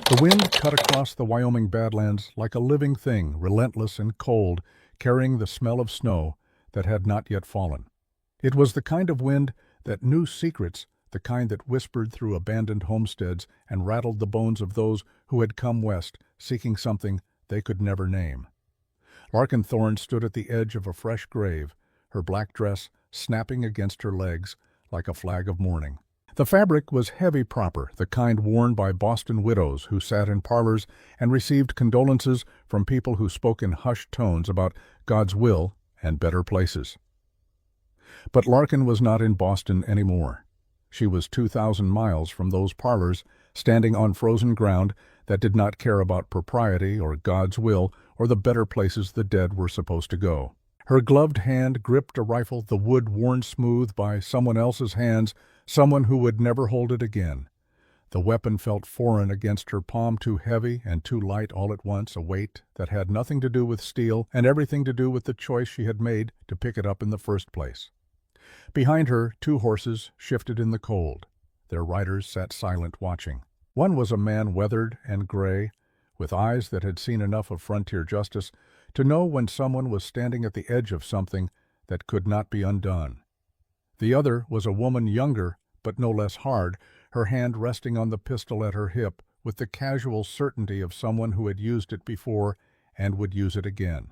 The wind cut across the Wyoming Badlands like a living thing, relentless and cold, carrying the smell of snow that had not yet fallen. It was the kind of wind that knew secrets, the kind that whispered through abandoned homesteads and rattled the bones of those who had come west, seeking something they could never name. Larkin Thorne stood at the edge of a fresh grave, her black dress snapping against her legs like a flag of mourning. The fabric was heavy proper, the kind worn by Boston widows who sat in parlors and received condolences from people who spoke in hushed tones about God's will and better places. But Larkin was not in Boston anymore. She was 2,000 miles from those parlors, standing on frozen ground that did not care about propriety or God's will or the better places the dead were supposed to go. Her gloved hand gripped a rifle, the wood worn smooth by someone else's hands, someone who would never hold it again. The weapon felt foreign against her palm, too heavy and too light all at once, a weight that had nothing to do with steel and everything to do with the choice she had made to pick it up in the first place. Behind her, 2 horses shifted in the cold. Their riders sat silent, watching. One was a man weathered and gray, with eyes that had seen enough of frontier justice to know when someone was standing at the edge of something that could not be undone. The other was a woman younger, but no less hard, her hand resting on the pistol at her hip with the casual certainty of someone who had used it before and would use it again.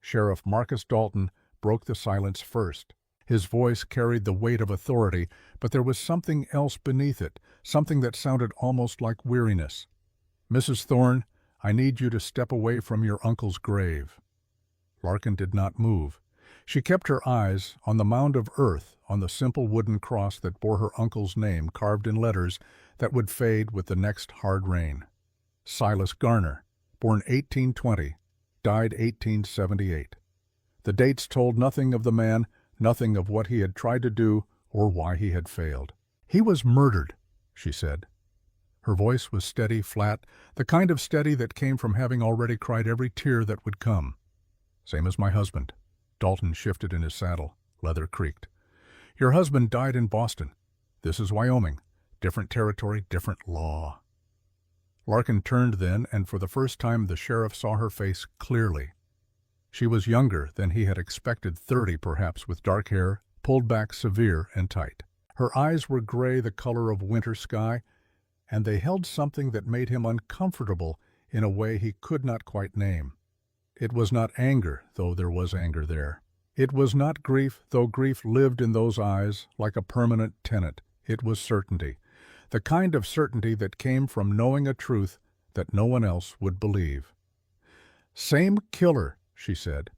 Sheriff Marcus Dalton broke the silence first. His voice carried the weight of authority, but there was something else beneath it, something that sounded almost like weariness. "Mrs. Thorne, I need you to step away from your uncle's grave." Larkin did not move. She kept her eyes on the mound of earth, on the simple wooden cross that bore her uncle's name carved in letters that would fade with the next hard rain. Silas Garner, born 1820, died 1878. The dates told nothing of the man, nothing of what he had tried to do or why he had failed. "He was murdered," she said. Her voice was steady, flat, the kind of steady that came from having already cried every tear that would come. "Same as my husband." Dalton shifted in his saddle. Leather creaked. "Your husband died in Boston. This is Wyoming. Different territory, different law." Larkin turned then, and for the first time the sheriff saw her face clearly. She was younger than he had expected, 30 perhaps, with dark hair, pulled back severe and tight. Her eyes were gray, the color of winter sky, and they held something that made him uncomfortable in a way he could not quite name. It was not anger, though there was anger there. It was not grief, though grief lived in those eyes like a permanent tenant. It was certainty, the kind of certainty that came from knowing a truth that no one else would believe. "Same killer," she said.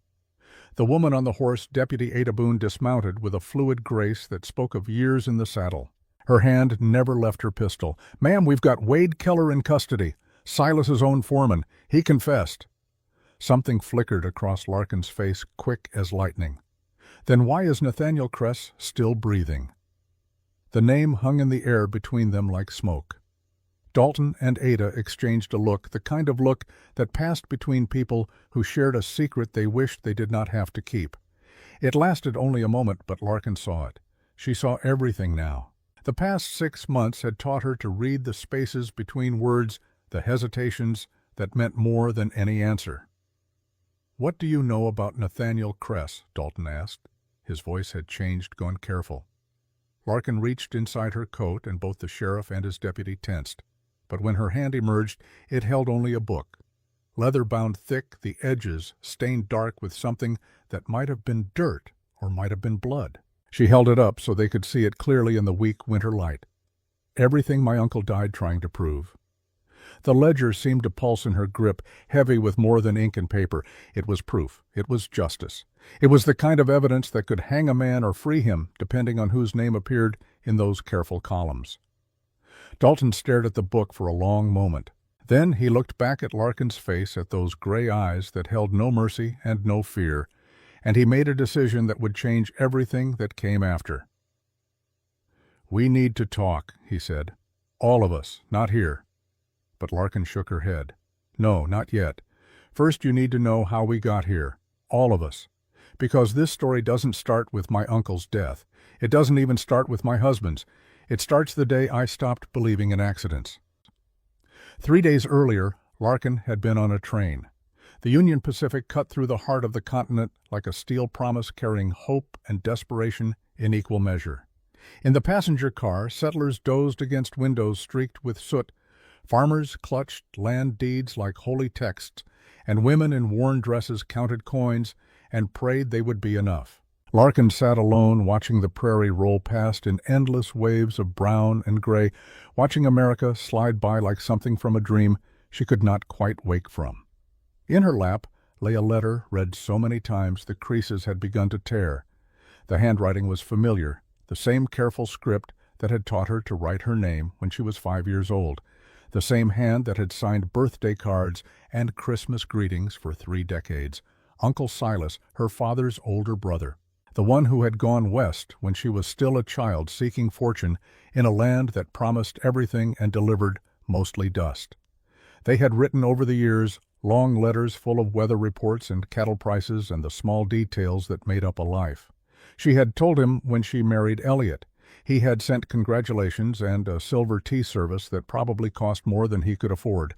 The woman on the horse, Deputy Ada Boone, dismounted with a fluid grace that spoke of years in the saddle. Her hand never left her pistol. "Ma'am, we've got Wade Keller in custody. Silas's own foreman. He confessed." Something flickered across Larkin's face, quick as lightning. "Then why is Nathaniel Kress still breathing?" The name hung in the air between them like smoke. Dalton and Ada exchanged a look, the kind of look that passed between people who shared a secret they wished they did not have to keep. It lasted only a moment, but Larkin saw it. She saw everything now. The past 6 months had taught her to read the spaces between words, the hesitations that meant more than any answer. "What do you know about Nathaniel Kress?" Dalton asked. His voice had changed, gone careful. Larkin reached inside her coat, and both the sheriff and his deputy tensed. But when her hand emerged, it held only a book. Leather bound thick, the edges stained dark with something that might have been dirt or might have been blood. She held it up so they could see it clearly in the weak winter light. "Everything my uncle died trying to prove." The ledger seemed to pulse in her grip, heavy with more than ink and paper. It was proof. It was justice. It was the kind of evidence that could hang a man or free him, depending on whose name appeared in those careful columns. Dalton stared at the book for a long moment. Then he looked back at Larkin's face, at those gray eyes that held no mercy and no fear, and he made a decision that would change everything that came after. "We need to talk," he said. "All of us, not here." But Larkin shook her head. "No, not yet. First you need to know how we got here. All of us. Because this story doesn't start with my uncle's death. It doesn't even start with my husband's. It starts the day I stopped believing in accidents." 3 days earlier, Larkin had been on a train. The Union Pacific cut through the heart of the continent like a steel promise carrying hope and desperation in equal measure. In the passenger car, settlers dozed against windows streaked with soot. Farmers clutched land deeds like holy texts, and women in worn dresses counted coins and prayed they would be enough. Larkin sat alone, watching the prairie roll past in endless waves of brown and gray, watching America slide by like something from a dream she could not quite wake from. In her lap lay a letter read so many times the creases had begun to tear. The handwriting was familiar, the same careful script that had taught her to write her name when she was 5 years old, the same hand that had signed birthday cards and Christmas greetings for 3 decades. Uncle Silas, her father's older brother, the one who had gone west when she was still a child seeking fortune in a land that promised everything and delivered mostly dust. They had written over the years long letters full of weather reports and cattle prices and the small details that made up a life. She had told him when she married Elliot. He had sent congratulations and a silver tea service that probably cost more than he could afford.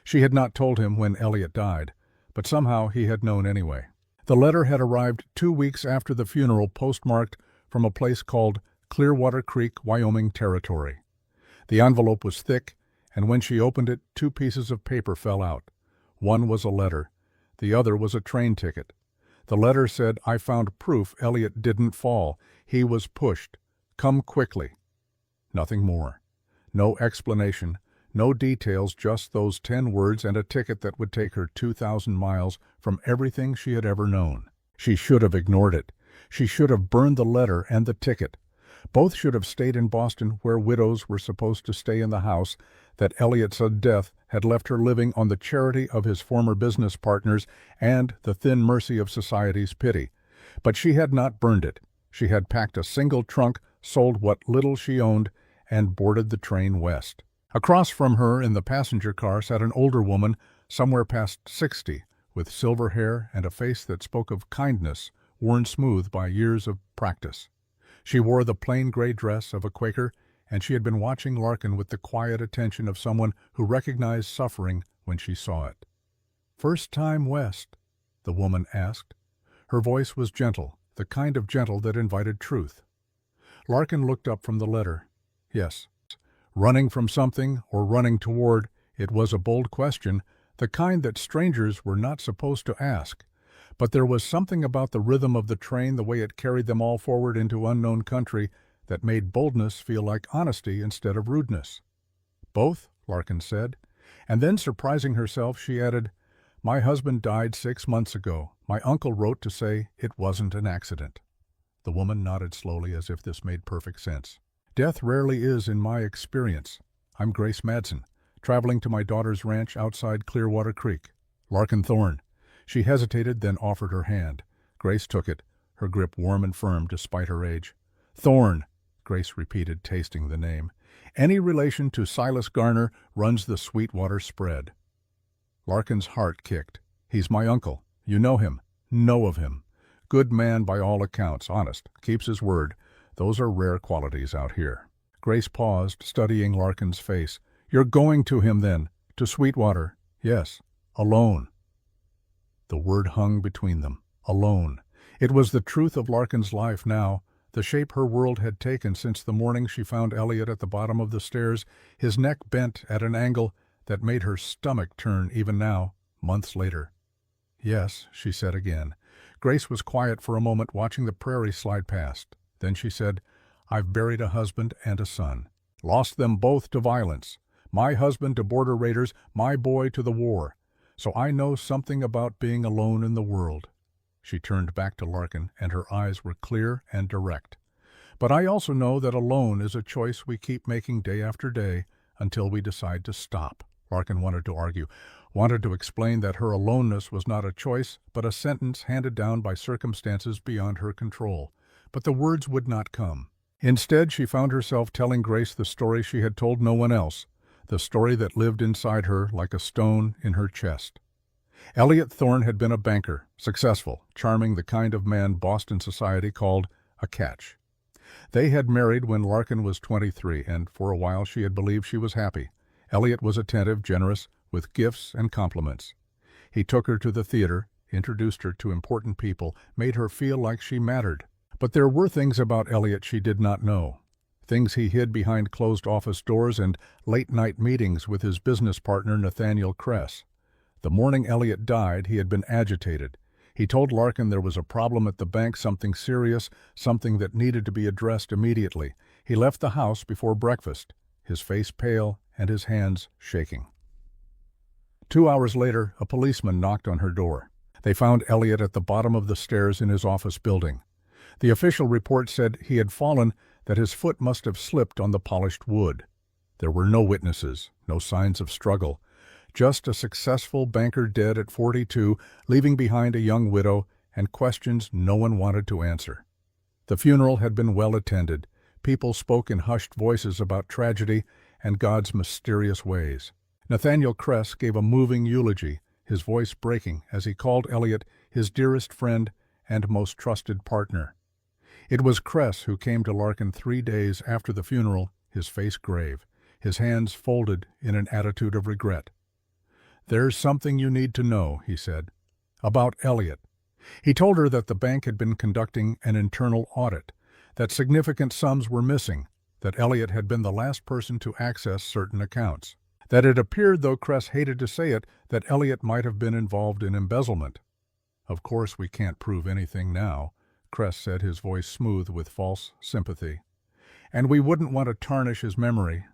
She had not told him when Elliot died, but somehow he had known anyway. The letter had arrived 2 weeks after the funeral, postmarked from a place called Clearwater Creek, Wyoming Territory. The envelope was thick, and when she opened it, 2 pieces of paper fell out. One was a letter. The other was a train ticket. The letter said, "I found proof Elliot didn't fall. He was pushed. Come quickly." Nothing more. No explanation, no details, just those 10 words and a ticket that would take her 2,000 miles from everything she had ever known. She should have ignored it. She should have burned the letter and the ticket. Both should have stayed in Boston, where widows were supposed to stay in the house that Elliot's death had left her living on the charity of his former business partners and the thin mercy of society's pity. But she had not burned it. She had packed a single trunk, sold what little she owned, and boarded the train west. Across from her in the passenger car sat an older woman, somewhere past 60, with silver hair and a face that spoke of kindness, worn smooth by years of practice. She wore the plain gray dress of a Quaker, and she had been watching Larkin with the quiet attention of someone who recognized suffering when she saw it. "First time west?" the woman asked. Her voice was gentle, the kind of gentle that invited truth. Larkin looked up from the letter. Yes. Running from something or running toward, it was a bold question, the kind that strangers were not supposed to ask. But there was something about the rhythm of the train, the way it carried them all forward into unknown country, that made boldness feel like honesty instead of rudeness. "Both," Larkin said, and then, surprising herself, she added, "My husband died 6 months ago. My uncle wrote to say it wasn't an accident." The woman nodded slowly as if this made perfect sense. "Death rarely is in my experience. I'm Grace Madsen, traveling to my daughter's ranch outside Clearwater Creek. Larkin Thorne." She hesitated, then offered her hand. Grace took it, her grip warm and firm despite her age. "Thorne," Grace repeated, tasting the name. "Any relation to Silas Garner runs the Sweetwater spread." Larkin's heart kicked. "He's my uncle. You know him. Know of him. Good man by all accounts, honest, keeps his word. Those are rare qualities out here." Grace paused, studying Larkin's face. "You're going to him then? To Sweetwater?" "Yes. Alone." The word hung between them. Alone. It was the truth of Larkin's life now, the shape her world had taken since the morning she found Elliot at the bottom of the stairs, his neck bent at an angle that made her stomach turn even now, months later. "Yes," she said again. Grace was quiet for a moment, watching the prairie slide past. Then she said, "I've buried a husband and a son. Lost them both to violence. My husband to border raiders, my boy to the war. So I know something about being alone in the world." She turned back to Larkin, and her eyes were clear and direct. "But I also know that alone is a choice we keep making day after day until we decide to stop." Larkin wanted to argue, wanted to explain that her aloneness was not a choice, but a sentence handed down by circumstances beyond her control. But the words would not come. Instead, she found herself telling Grace the story she had told no one else, the story that lived inside her like a stone in her chest. Elliot Thorne had been a banker, successful, charming, the kind of man Boston society called a catch. They had married when Larkin was 23, and for a while she had believed she was happy. Elliot was attentive, generous, with gifts and compliments. He took her to the theater, introduced her to important people, made her feel like she mattered. But there were things about Elliot she did not know. Things he hid behind closed office doors and late-night meetings with his business partner Nathaniel Kress. The morning Elliot died, he had been agitated. He told Larkin there was a problem at the bank, something serious, something that needed to be addressed immediately. He left the house before breakfast, his face pale and his hands shaking. 2 hours later, a policeman knocked on her door. They found Elliot at the bottom of the stairs in his office building. The official report said he had fallen, that his foot must have slipped on the polished wood. There were no witnesses, no signs of struggle. Just a successful banker dead at 42, leaving behind a young widow and questions no one wanted to answer. The funeral had been well attended. People spoke in hushed voices about tragedy and God's mysterious ways. Nathaniel Kress gave a moving eulogy, his voice breaking as he called Elliot his dearest friend and most trusted partner. It was Kress who came to Larkin 3 days after the funeral, his face grave, his hands folded in an attitude of regret. "There's something you need to know," he said, "about Elliot." He told her that the bank had been conducting an internal audit, that significant sums were missing, that Elliot had been the last person to access certain accounts, that it appeared, though Kress hated to say it, that Elliot might have been involved in embezzlement. "Of course we can't prove anything now," Kress said, his voice smooth with false sympathy. "And we wouldn't want to tarnish his memory.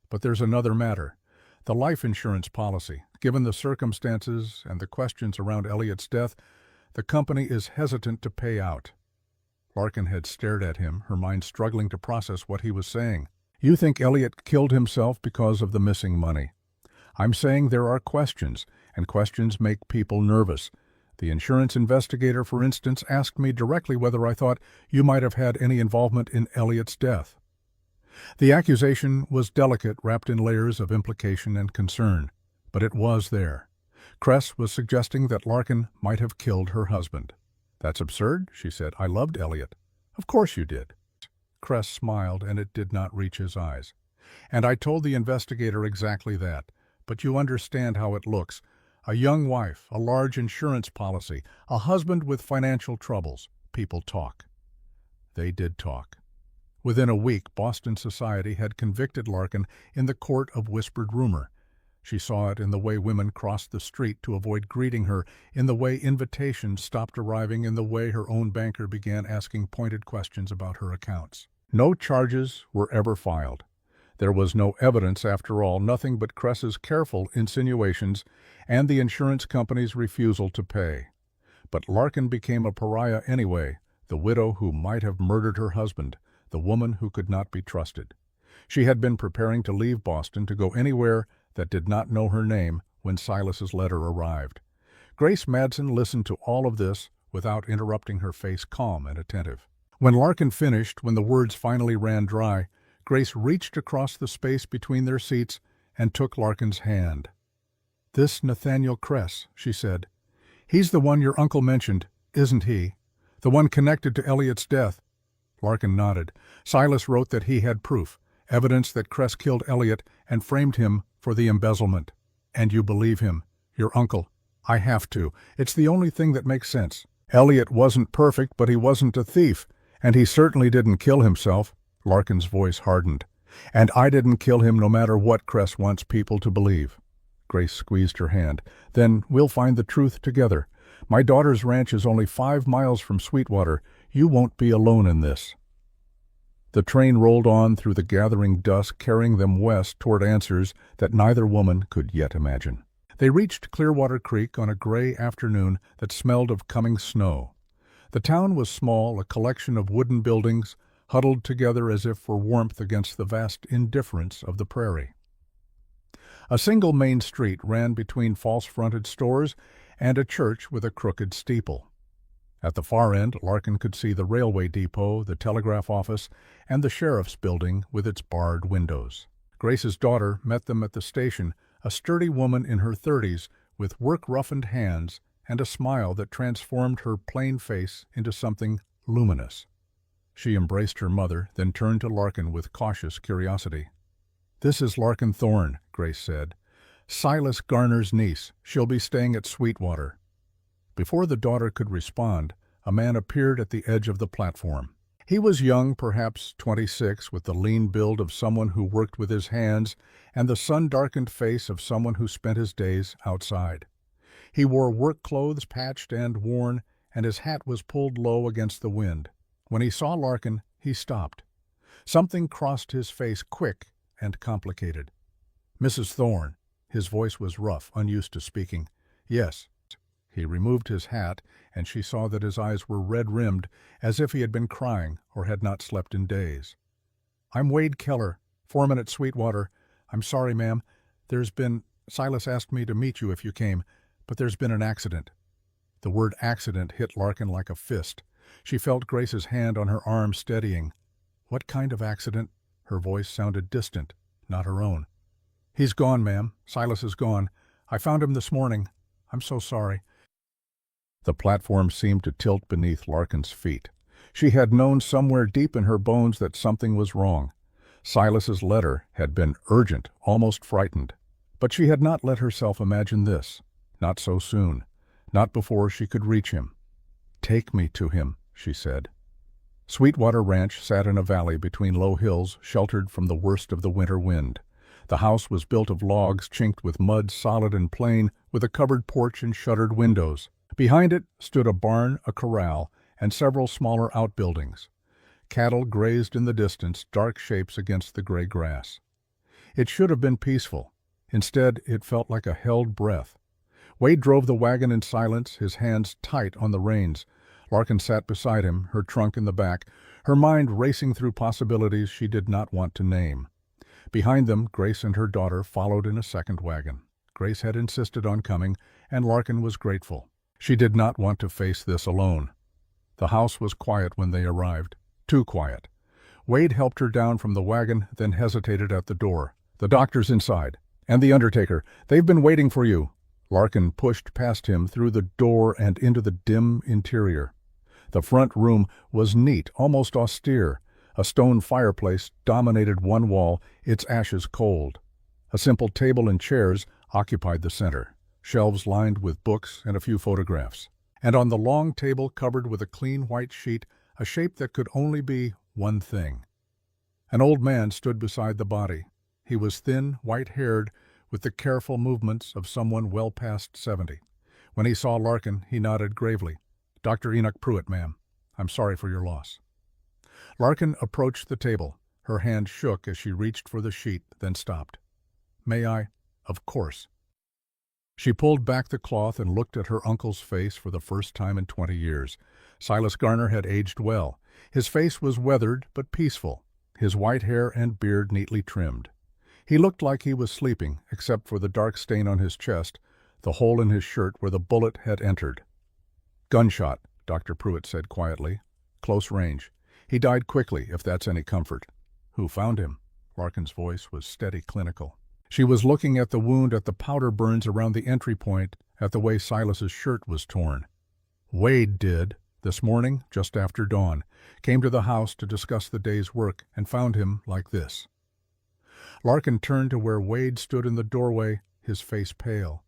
But there's another matter. The life insurance policy. Given the circumstances and the questions around Elliot's death, the company is hesitant to pay out." Larkin had stared at him, her mind struggling to process what he was saying. "You think Elliot killed himself because of the missing money. I'm saying there are questions, and questions make people nervous. The insurance investigator, for instance, asked me directly whether I thought you might have had any involvement in Elliot's death." The accusation was delicate, wrapped in layers of implication and concern, but it was there. Kress was suggesting that Larkin might have killed her husband. "That's absurd," she said. "I loved Elliot." "Of course you did." Kress smiled, and it did not reach his eyes. "And I told the investigator exactly that. But you understand how it looks. A young wife, a large insurance policy, a husband with financial troubles. People talk." They did talk. Within a week, Boston society had convicted Larkin in the court of whispered rumor. She saw it in the way women crossed the street to avoid greeting her, in the way invitations stopped arriving, in the way her own banker began asking pointed questions about her accounts. No charges were ever filed. There was no evidence, after all, nothing but Kress's careful insinuations and the insurance company's refusal to pay. But Larkin became a pariah anyway, the widow who might have murdered her husband, the woman who could not be trusted. She had been preparing to leave Boston to go anywhere that did not know her name when Silas's letter arrived. Grace Madsen listened to all of this without interrupting, her face calm and attentive. When Larkin finished, when the words finally ran dry, Grace reached across the space between their seats and took Larkin's hand. "This Nathaniel Kress," she said. "He's the one your uncle mentioned, isn't he? The one connected to Elliot's death." Larkin nodded. "Silas wrote that he had proof, evidence that Kress killed Elliot and framed him for the embezzlement. And you believe him, your uncle?" "I have to. It's the only thing that makes sense. Elliot wasn't perfect, but he wasn't a thief, and he certainly didn't kill himself." Larkin's voice hardened. "And I didn't kill him, no matter what Kress wants people to believe." Grace squeezed her hand. "Then we'll find the truth together. My daughter's ranch is only 5 miles from Sweetwater. You won't be alone in this." The train rolled on through the gathering dusk, carrying them west toward answers that neither woman could yet imagine. They reached Clearwater Creek on a gray afternoon that smelled of coming snow. The town was small, a collection of wooden buildings, huddled together as if for warmth against the vast indifference of the prairie. A single main street ran between false-fronted stores and a church with a crooked steeple. At the far end, Larkin could see the railway depot, the telegraph office, and the sheriff's building with its barred windows. Grace's daughter met them at the station, a sturdy woman in her 30s with work-roughened hands and a smile that transformed her plain face into something luminous. She embraced her mother, then turned to Larkin with cautious curiosity. "This is Larkin Thorne," Grace said. "Silas Garner's niece. She'll be staying at Sweetwater." Before the daughter could respond, a man appeared at the edge of the platform. He was young, perhaps 26, with the lean build of someone who worked with his hands and the sun-darkened face of someone who spent his days outside. He wore work clothes patched and worn, and his hat was pulled low against the wind. When he saw Larkin, he stopped. Something crossed his face, quick and complicated. "Mrs. Thorne." His voice was rough, unused to speaking. "Yes." He removed his hat, and she saw that his eyes were red-rimmed, as if he had been crying or had not slept in days. "I'm Wade Keller, foreman at Sweetwater. I'm sorry, ma'am. Silas asked me to meet you if you came, but there's been an accident." The word accident hit Larkin like a fist. She felt Grace's hand on her arm steadying. "What kind of accident?" Her voice sounded distant, not her own. "He's gone, ma'am. Silas is gone. I found him this morning. I'm so sorry." The platform seemed to tilt beneath Larkin's feet. She had known somewhere deep in her bones that something was wrong. Silas's letter had been urgent, almost frightened. But she had not let herself imagine this. Not so soon. Not before she could reach him. "Take me to him," she said. Sweetwater Ranch sat in a valley between low hills, sheltered from the worst of the winter wind. The house was built of logs chinked with mud, solid and plain, with a covered porch and shuttered windows. Behind it stood a barn, a corral, and several smaller outbuildings. Cattle grazed in the distance, dark shapes against the gray grass. It should have been peaceful. Instead, it felt like a held breath. Wade drove the wagon in silence, his hands tight on the reins. Larkin sat beside him, her trunk in the back, her mind racing through possibilities she did not want to name. Behind them, Grace and her daughter followed in a second wagon. Grace had insisted on coming, and Larkin was grateful. She did not want to face this alone. The house was quiet when they arrived. Too quiet. Wade helped her down from the wagon, then hesitated at the door. "The doctor's inside. And the undertaker. They've been waiting for you." Larkin pushed past him through the door and into the dim interior. The front room was neat, almost austere. A stone fireplace dominated one wall, its ashes cold. A simple table and chairs occupied the center. Shelves lined with books and a few photographs. And on the long table covered with a clean white sheet, a shape that could only be one thing. An old man stood beside the body. He was thin, white-haired, with the careful movements of someone well past 70. When he saw Larkin, he nodded gravely. "Dr. Enoch Pruitt, ma'am. I'm sorry for your loss." Larkin approached the table. Her hand shook as she reached for the sheet, then stopped. "May I?" "Of course." She pulled back the cloth and looked at her uncle's face for the first time in 20 years. Silas Garner had aged well. His face was weathered but peaceful, his white hair and beard neatly trimmed. He looked like he was sleeping, except for the dark stain on his chest, the hole in his shirt where the bullet had entered. "Gunshot," Dr. Pruitt said quietly. "Close range. He died quickly, if that's any comfort." "Who found him?" Larkin's voice was steady, clinical. She was looking at the wound, at the powder burns around the entry point, at the way Silas's shirt was torn. "Wade did, this morning, just after dawn. Came to the house to discuss the day's work and found him like this." Larkin turned to where Wade stood in the doorway, his face pale.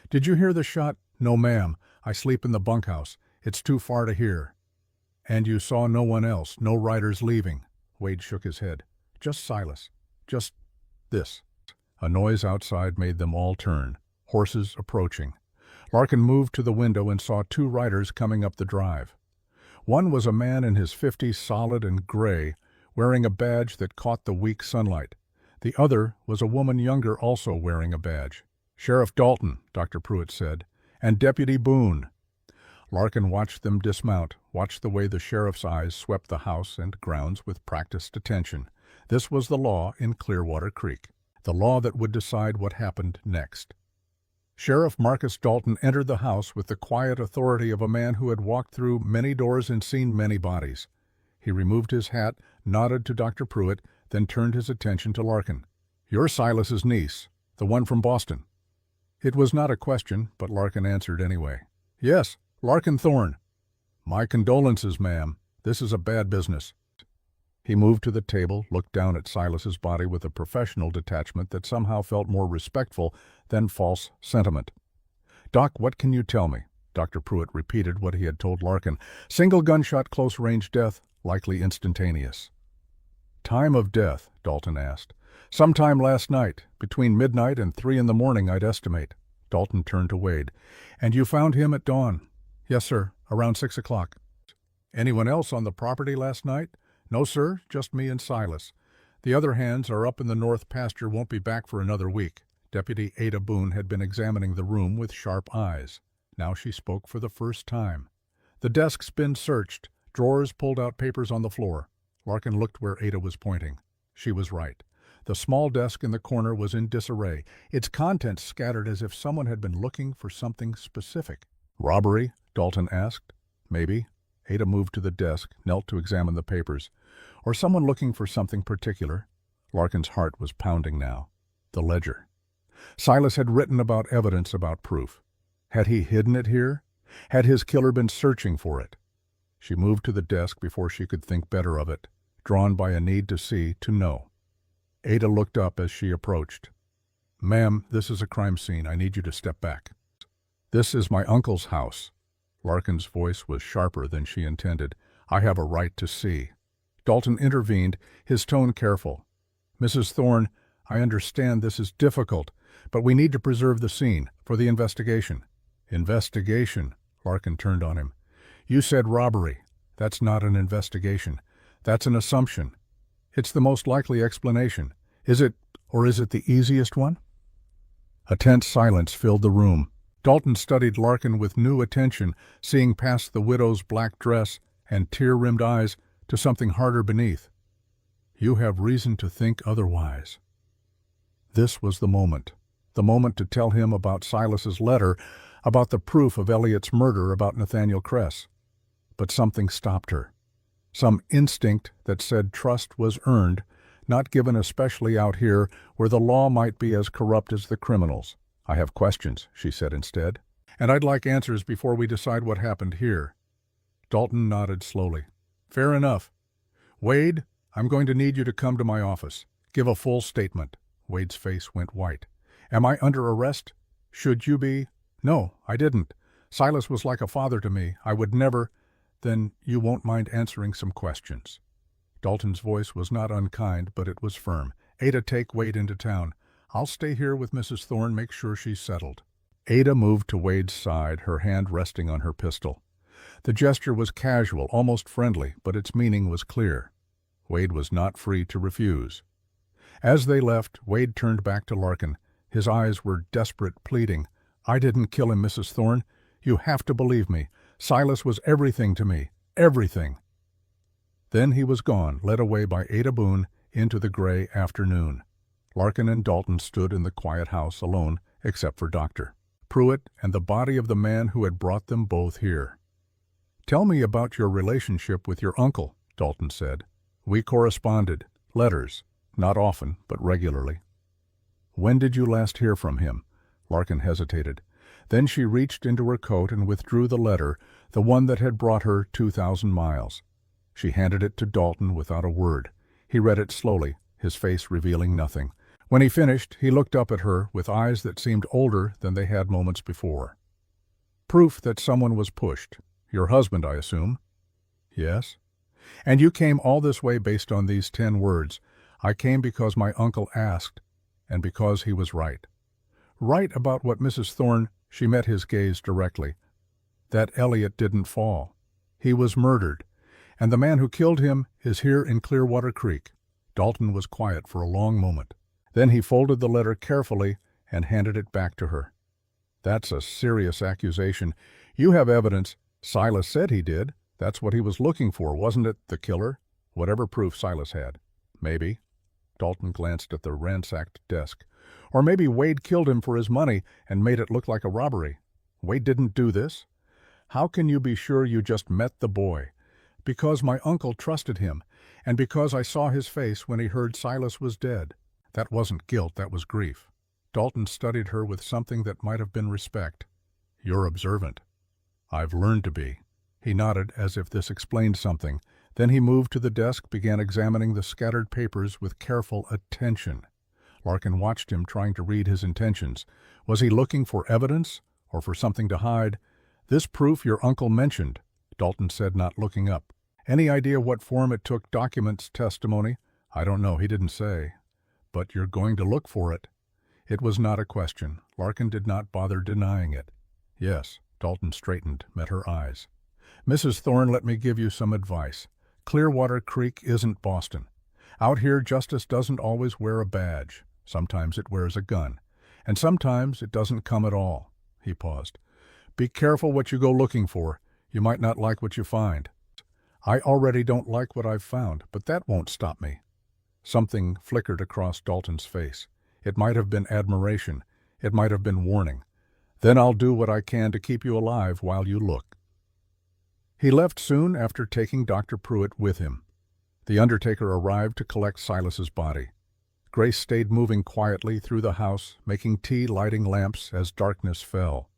"Did you hear the shot?" "No, ma'am. I sleep in the bunkhouse. It's too far to hear." "And you saw no one else, no riders leaving?" Wade shook his head. "Just Silas. Just this." A noise outside made them all turn. Horses approaching. Larkin moved to the window and saw 2 riders coming up the drive. One was a man in his 50s, solid and gray, wearing a badge that caught the weak sunlight. The other was a woman younger, also wearing a badge. "Sheriff Dalton," Dr. Pruitt said, "and Deputy Boone." Larkin watched them dismount, watched the way the sheriff's eyes swept the house and grounds with practiced attention. This was the law in Clearwater Creek, the law that would decide what happened next. Sheriff Marcus Dalton entered the house with the quiet authority of a man who had walked through many doors and seen many bodies. He removed his hat, nodded to Dr. Pruitt, then turned his attention to Larkin. "You're Silas's niece, the one from Boston." It was not a question, but Larkin answered anyway. "Yes, Larkin Thorne." "My condolences, ma'am. This is a bad business." He moved to the table, looked down at Silas's body with a professional detachment that somehow felt more respectful than false sentiment. "Doc, what can you tell me?" Dr. Pruitt repeated what he had told Larkin. "Single gunshot, close-range death, likely instantaneous." "Time of death?" Dalton asked. "Sometime last night, between midnight and 3 in the morning, I'd estimate." Dalton turned to Wade. "And you found him at dawn?" "Yes, sir, around 6 o'clock." "Anyone else on the property last night?" "No, sir, just me and Silas. The other hands are up in the north pasture, won't be back for another week." Deputy Ada Boone had been examining the room with sharp eyes. Now she spoke for the first time. "The desk's been searched, drawers pulled out, papers on the floor." Larkin looked where Ada was pointing. She was right. The small desk in the corner was in disarray, its contents scattered as if someone had been looking for something specific. "Robbery?" Dalton asked. "Maybe." Ada moved to the desk, knelt to examine the papers. "Or someone looking for something particular." Larkin's heart was pounding now. The ledger. Silas had written about evidence, about proof. Had he hidden it here? Had his killer been searching for it? She moved to the desk before she could think better of it, drawn by a need to see, to know. Ada looked up as she approached. "Ma'am, this is a crime scene. I need you to step back." "This is my uncle's house." Larkin's voice was sharper than she intended. "I have a right to see." Dalton intervened, his tone careful. "Mrs. Thorne, I understand this is difficult, but we need to preserve the scene for the investigation." "Investigation?" Larkin turned on him. "You said robbery. That's not an investigation. That's an assumption. It's the most likely explanation. Is it, or is it the easiest one?" A tense silence filled the room. Dalton studied Larkin with new attention, seeing past the widow's black dress and tear-rimmed eyes to something harder beneath. "You have reason to think otherwise." This was the moment to tell him about Silas's letter, about the proof of Elliott's murder, about Nathaniel Kress. But something stopped her. Some instinct that said trust was earned, not given, especially out here where the law might be as corrupt as the criminals. "I have questions," she said instead, "and I'd like answers before we decide what happened here." Dalton nodded slowly. "Fair enough. Wade, I'm going to need you to come to my office. Give a full statement." Wade's face went white. "Am I under arrest? Should you be?" "No, I didn't. Silas was like a father to me. I would never—" "Then you won't mind answering some questions." Dalton's voice was not unkind, but it was firm. "Ada, take Wade into town. I'll stay here with Mrs. Thorne, make sure she's settled." Ada moved to Wade's side, her hand resting on her pistol. The gesture was casual, almost friendly, but its meaning was clear. Wade was not free to refuse. As they left, Wade turned back to Larkin. His eyes were desperate, pleading. "I didn't kill him, Mrs. Thorne. You have to believe me. Silas was everything to me. Everything." Then he was gone, led away by Ada Boone into the gray afternoon. Larkin and Dalton stood in the quiet house alone, except for Dr. Pruitt and the body of the man who had brought them both here. "Tell me about your relationship with your uncle," Dalton said. "We corresponded. Letters. Not often, but regularly." "When did you last hear from him?" Larkin hesitated. Then she reached into her coat and withdrew the letter, the one that had brought her 2,000 miles. She handed it to Dalton without a word. He read it slowly, his face revealing nothing. When he finished, he looked up at her with eyes that seemed older than they had moments before. "Proof that someone was pushed. Your husband, I assume?" "Yes." "And you came all this way based on these 10 words. I came because my uncle asked, and because he was right." "Right about what, Mrs. Thorne?" She met his gaze directly. "That Elliott didn't fall. He was murdered, and the man who killed him is here in Clearwater Creek." Dalton was quiet for a long moment. Then he folded the letter carefully and handed it back to her. "That's a serious accusation. You have evidence. Silas said he did. That's what he was looking for, wasn't it, the killer? Whatever proof Silas had." "Maybe." Dalton glanced at the ransacked desk. "Or maybe Wade killed him for his money and made it look like a robbery. Wade didn't do this." "How can you be sure you just met the boy?" "Because my uncle trusted him, and because I saw his face when he heard Silas was dead." That wasn't guilt, that was grief. Dalton studied her with something that might have been respect. "You're observant." "I've learned to be." He nodded as if this explained something. Then he moved to the desk, began examining the scattered papers with careful attention. Larkin watched him, trying to read his intentions. Was he looking for evidence, or for something to hide? "This proof your uncle mentioned," Dalton said, not looking up. "Any idea what form it took? Documents, testimony?" "I don't know, he didn't say." "But you're going to look for it?" It was not a question. Larkin did not bother denying it. "Yes." Dalton straightened, met her eyes. "Mrs. Thorne, let me give you some advice. Clearwater Creek isn't Boston. Out here, justice doesn't always wear a badge. Sometimes it wears a gun. And sometimes it doesn't come at all." He paused. "Be careful what you go looking for. You might not like what you find." "I already don't like what I've found, but that won't stop me." Something flickered across Dalton's face. It might have been admiration. It might have been warning. "Then I'll do what I can to keep you alive while you look." He left soon after taking Dr. Pruitt with him. The undertaker arrived to collect Silas's body. Grace stayed moving quietly through the house, making tea, lighting lamps as darkness fell.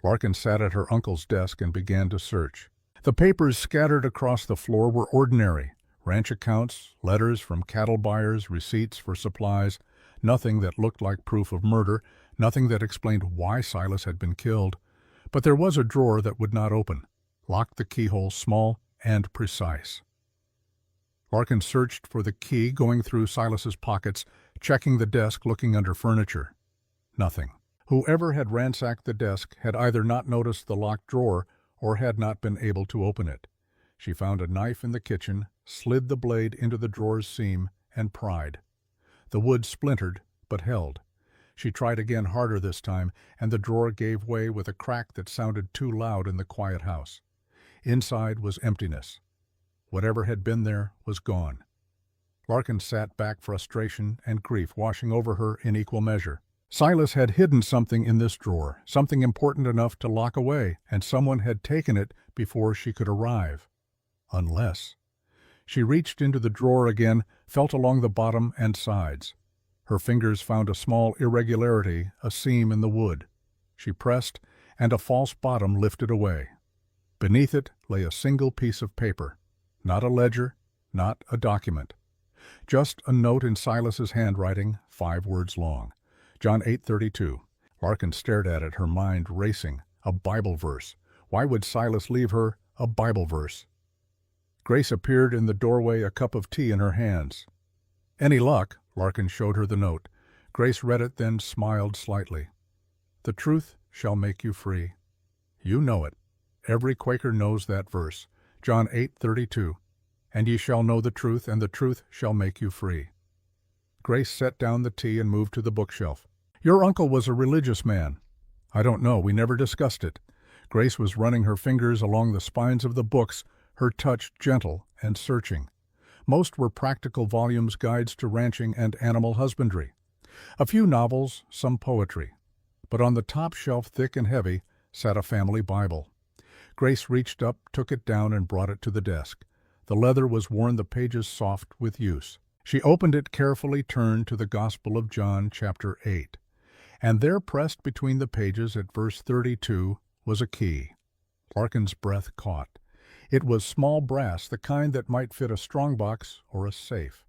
Larkin sat at her uncle's desk and began to search. The papers scattered across the floor were ordinary. Ranch accounts, letters from cattle buyers, receipts for supplies, nothing that looked like proof of murder, nothing that explained why Silas had been killed. But there was a drawer that would not open, locked, the keyhole small and precise. Larkin searched for the key, going through Silas's pockets, checking the desk, looking under furniture. Nothing. Whoever had ransacked the desk had either not noticed the locked drawer or had not been able to open it. She found a knife in the kitchen, slid the blade into the drawer's seam, and pried. The wood splintered, but held. She tried again, harder this time, and the drawer gave way with a crack that sounded too loud in the quiet house. Inside was emptiness. Whatever had been there was gone. Larkin sat back, frustration and grief washing over her in equal measure. Silas had hidden something in this drawer, something important enough to lock away, and someone had taken it before she could arrive. Unless... She reached into the drawer again, felt along the bottom and sides. Her fingers found a small irregularity, a seam in the wood. She pressed, and a false bottom lifted away. Beneath it lay a single piece of paper. Not a ledger, not a document. Just a note in Silas's handwriting, 5 words long. John 8:32. Larkin stared at it, her mind racing. A Bible verse. Why would Silas leave her a Bible verse? Grace appeared in the doorway, a cup of tea in her hands. "Any luck?" Larkin showed her the note. Grace read it, then smiled slightly. "The truth shall make you free." You know it. Every Quaker knows that verse. John 8:32. "And ye shall know the truth, and the truth shall make you free." Grace set down the tea and moved to the bookshelf. "Your uncle was a religious man." "I don't know. We never discussed it." Grace was running her fingers along the spines of the books, her touch gentle and searching. Most were practical volumes, guides to ranching and animal husbandry. A few novels, some poetry. But on the top shelf, thick and heavy, sat a family Bible. Grace reached up, took it down, and brought it to the desk. The leather was worn, the pages soft with use. She opened it carefully, turned to the Gospel of John, chapter 8. And there, pressed between the pages at verse 32, was a key. Larkin's breath caught. It was small brass, the kind that might fit a strongbox or a safe.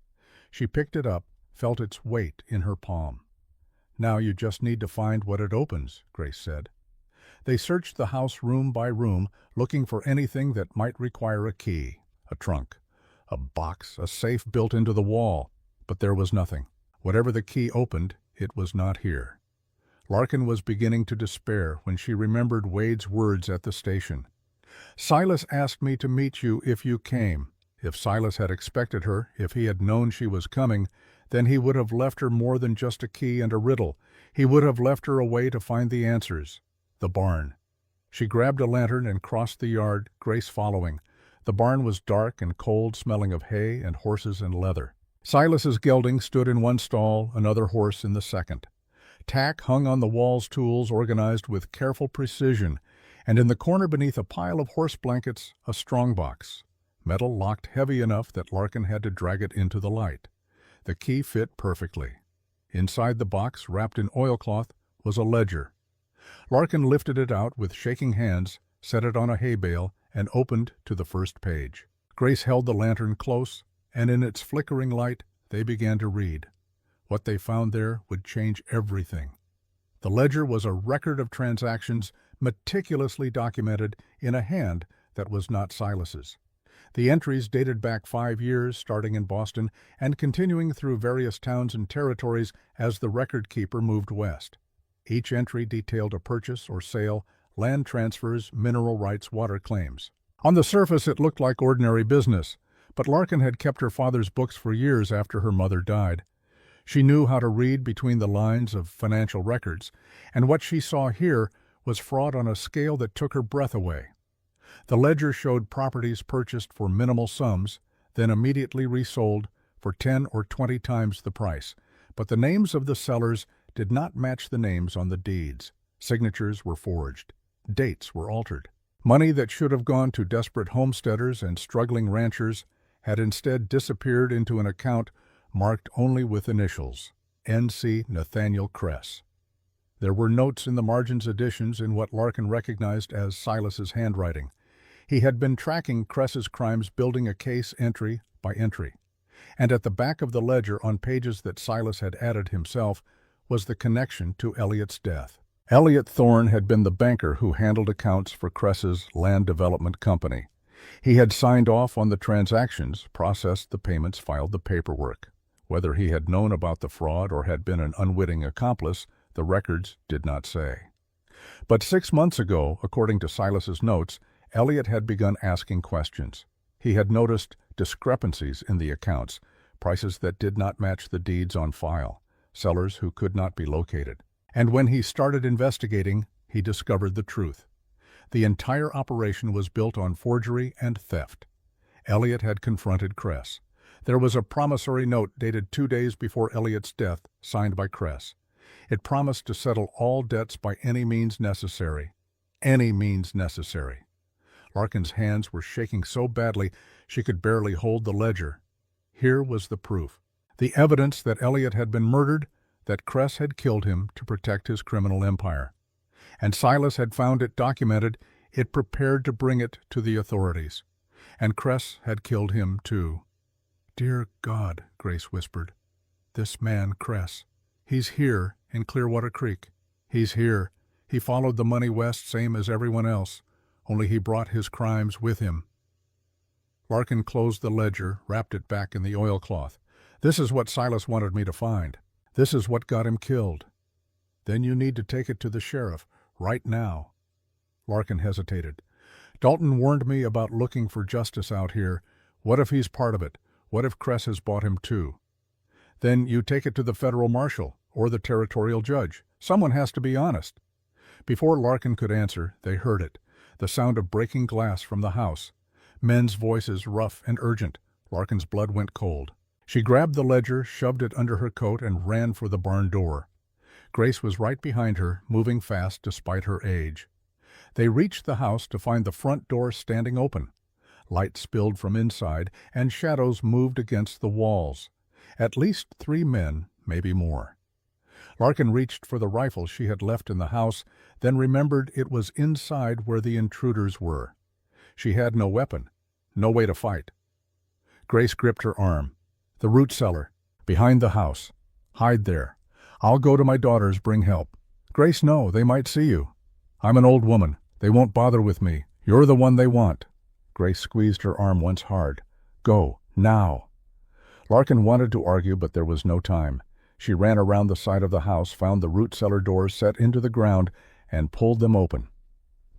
She picked it up, felt its weight in her palm. "Now you just need to find what it opens," Grace said. They searched the house room by room, looking for anything that might require a key. A trunk, a box, a safe built into the wall. But there was nothing. Whatever the key opened, it was not here. Larkin was beginning to despair when she remembered Wade's words at the station. "Silas asked me to meet you if you came." If Silas had expected her, if he had known she was coming, then he would have left her more than just a key and a riddle. He would have left her a way to find the answers. The barn. She grabbed a lantern and crossed the yard, Grace following. The barn was dark and cold, smelling of hay and horses and leather. Silas's gelding stood in one stall, another horse in the second. Tack hung on the wall's tools, organized with careful precision, and in the corner beneath a pile of horse blankets, a strongbox. Metal locked heavy enough that Larkin had to drag it into the light. The key fit perfectly. Inside the box, wrapped in oilcloth, was a ledger. Larkin lifted it out with shaking hands, set it on a hay bale, and opened to the first page. Grace held the lantern close, and in its flickering light they began to read. What they found there would change everything. The ledger was a record of transactions meticulously documented in a hand that was not Silas's. The entries dated back 5 years, starting in Boston and continuing through various towns and territories as the record keeper moved west. Each entry detailed a purchase or sale, land transfers, mineral rights, water claims. On the surface, it looked like ordinary business, but Larkin had kept her father's books for years after her mother died. She knew how to read between the lines of financial records, and what she saw here was fraud on a scale that took her breath away. The ledger showed properties purchased for minimal sums, then immediately resold for 10 or 20 times the price, but the names of the sellers did not match the names on the deeds. Signatures were forged. Dates were altered. Money that should have gone to desperate homesteaders and struggling ranchers had instead disappeared into an account marked only with initials, N.C. Nathaniel Kress. There were notes in the margins additions in what Larkin recognized as Silas's handwriting. He had been tracking Kress's crimes, building a case entry by entry. And at the back of the ledger, on pages that Silas had added himself, was the connection to Elliot's death. Elliot Thorne had been the banker who handled accounts for Kress's land development company. He had signed off on the transactions, processed the payments, filed the paperwork. Whether he had known about the fraud or had been an unwitting accomplice, the records did not say. But 6 months ago, according to Silas's notes, Elliot had begun asking questions. He had noticed discrepancies in the accounts, prices that did not match the deeds on file, sellers who could not be located. And when he started investigating, he discovered the truth. The entire operation was built on forgery and theft. Elliot had confronted Kress. There was a promissory note dated 2 days before Elliot's death, signed by Kress. It promised to settle all debts by any means necessary. Any means necessary. Larkin's hands were shaking so badly she could barely hold the ledger. Here was the proof. The evidence that Elliot had been murdered, that Kress had killed him to protect his criminal empire. And Silas had found it documented, it prepared to bring it to the authorities. And Kress had killed him too. "Dear God," Grace whispered. "This man, Kress, he's here in Clearwater Creek. He's here. He followed the money west same as everyone else, only he brought his crimes with him." Larkin closed the ledger, wrapped it back in the oilcloth. "This is what Silas wanted me to find. This is what got him killed. Then you need to take it to the sheriff, right now." Larkin hesitated. "Dalton warned me about looking for justice out here. What if he's part of it? What if Kress has bought him too?" "Then you take it to the federal marshal or the territorial judge. Someone has to be honest." Before Larkin could answer, they heard it, the sound of breaking glass from the house. Men's voices, rough and urgent. Larkin's blood went cold. She grabbed the ledger, shoved it under her coat, and ran for the barn door. Grace was right behind her, moving fast despite her age. They reached the house to find the front door standing open. Light spilled from inside, and shadows moved against the walls. At least 3 men, maybe more. Larkin reached for the rifle she had left in the house, then remembered it was inside where the intruders were. She had no weapon, no way to fight. Grace gripped her arm. "The root cellar, behind the house. Hide there. I'll go to my daughters, bring help." "Grace, no, they might see you. I'm an old woman. They won't bother with me. You're the one they want." Grace squeezed her arm once hard. "Go, now." Larkin wanted to argue, but there was no time. She ran around the side of the house, found the root cellar doors set into the ground, and pulled them open.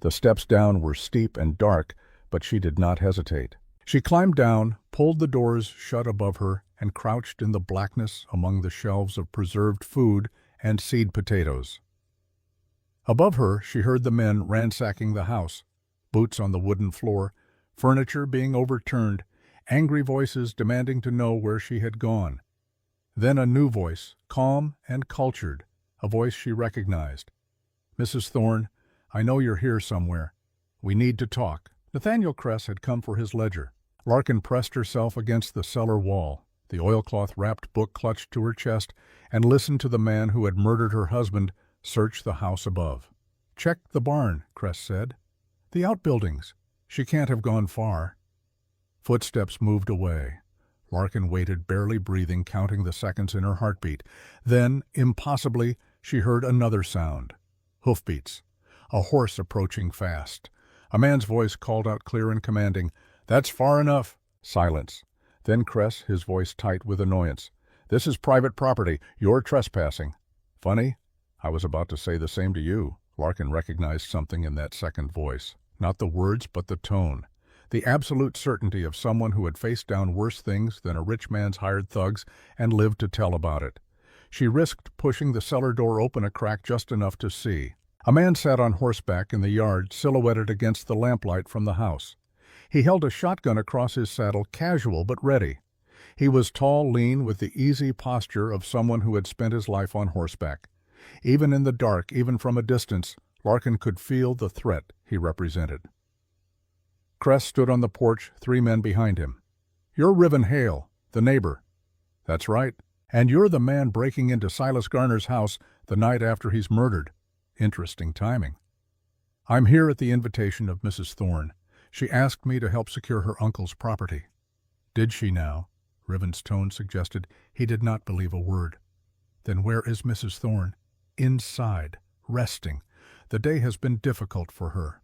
The steps down were steep and dark, but she did not hesitate. She climbed down, pulled the doors shut above her, and crouched in the blackness among the shelves of preserved food and seed potatoes. Above her, she heard the men ransacking the house, boots on the wooden floor, furniture being overturned, angry voices demanding to know where she had gone. Then a new voice, calm and cultured, a voice she recognized. "Mrs. Thorne, I know you're here somewhere. We need to talk." Nathaniel Kress had come for his ledger. Larkin pressed herself against the cellar wall, the oilcloth-wrapped book clutched to her chest, and listened to the man who had murdered her husband search the house above. "Check the barn," Kress said. "The outbuildings. She can't have gone far." Footsteps moved away. Larkin waited, barely breathing, counting the seconds in her heartbeat. Then, impossibly, she heard another sound. Hoofbeats. A horse approaching fast. A man's voice called out clear and commanding, "That's far enough." Silence. Then Cress, his voice tight with annoyance. "This is private property. You're trespassing." "Funny. I was about to say the same to you." Larkin recognized something in that second voice. Not the words, but the tone. The absolute certainty of someone who had faced down worse things than a rich man's hired thugs and lived to tell about it. She risked pushing the cellar door open a crack just enough to see. A man sat on horseback in the yard, silhouetted against the lamplight from the house. He held a shotgun across his saddle, casual but ready. He was tall, lean, with the easy posture of someone who had spent his life on horseback. Even in the dark, even from a distance, Larkin could feel the threat he represented. Cress stood on the porch, 3 men behind him. "You're Riven Hale, the neighbor." "That's right. And you're the man breaking into Silas Garner's house the night after he's murdered. Interesting timing." "I'm here at the invitation of Mrs. Thorne. She asked me to help secure her uncle's property." "Did she now?" Riven's tone suggested he did not believe a word. "Then where is Mrs. Thorne?" "Inside, resting. The day has been difficult for her."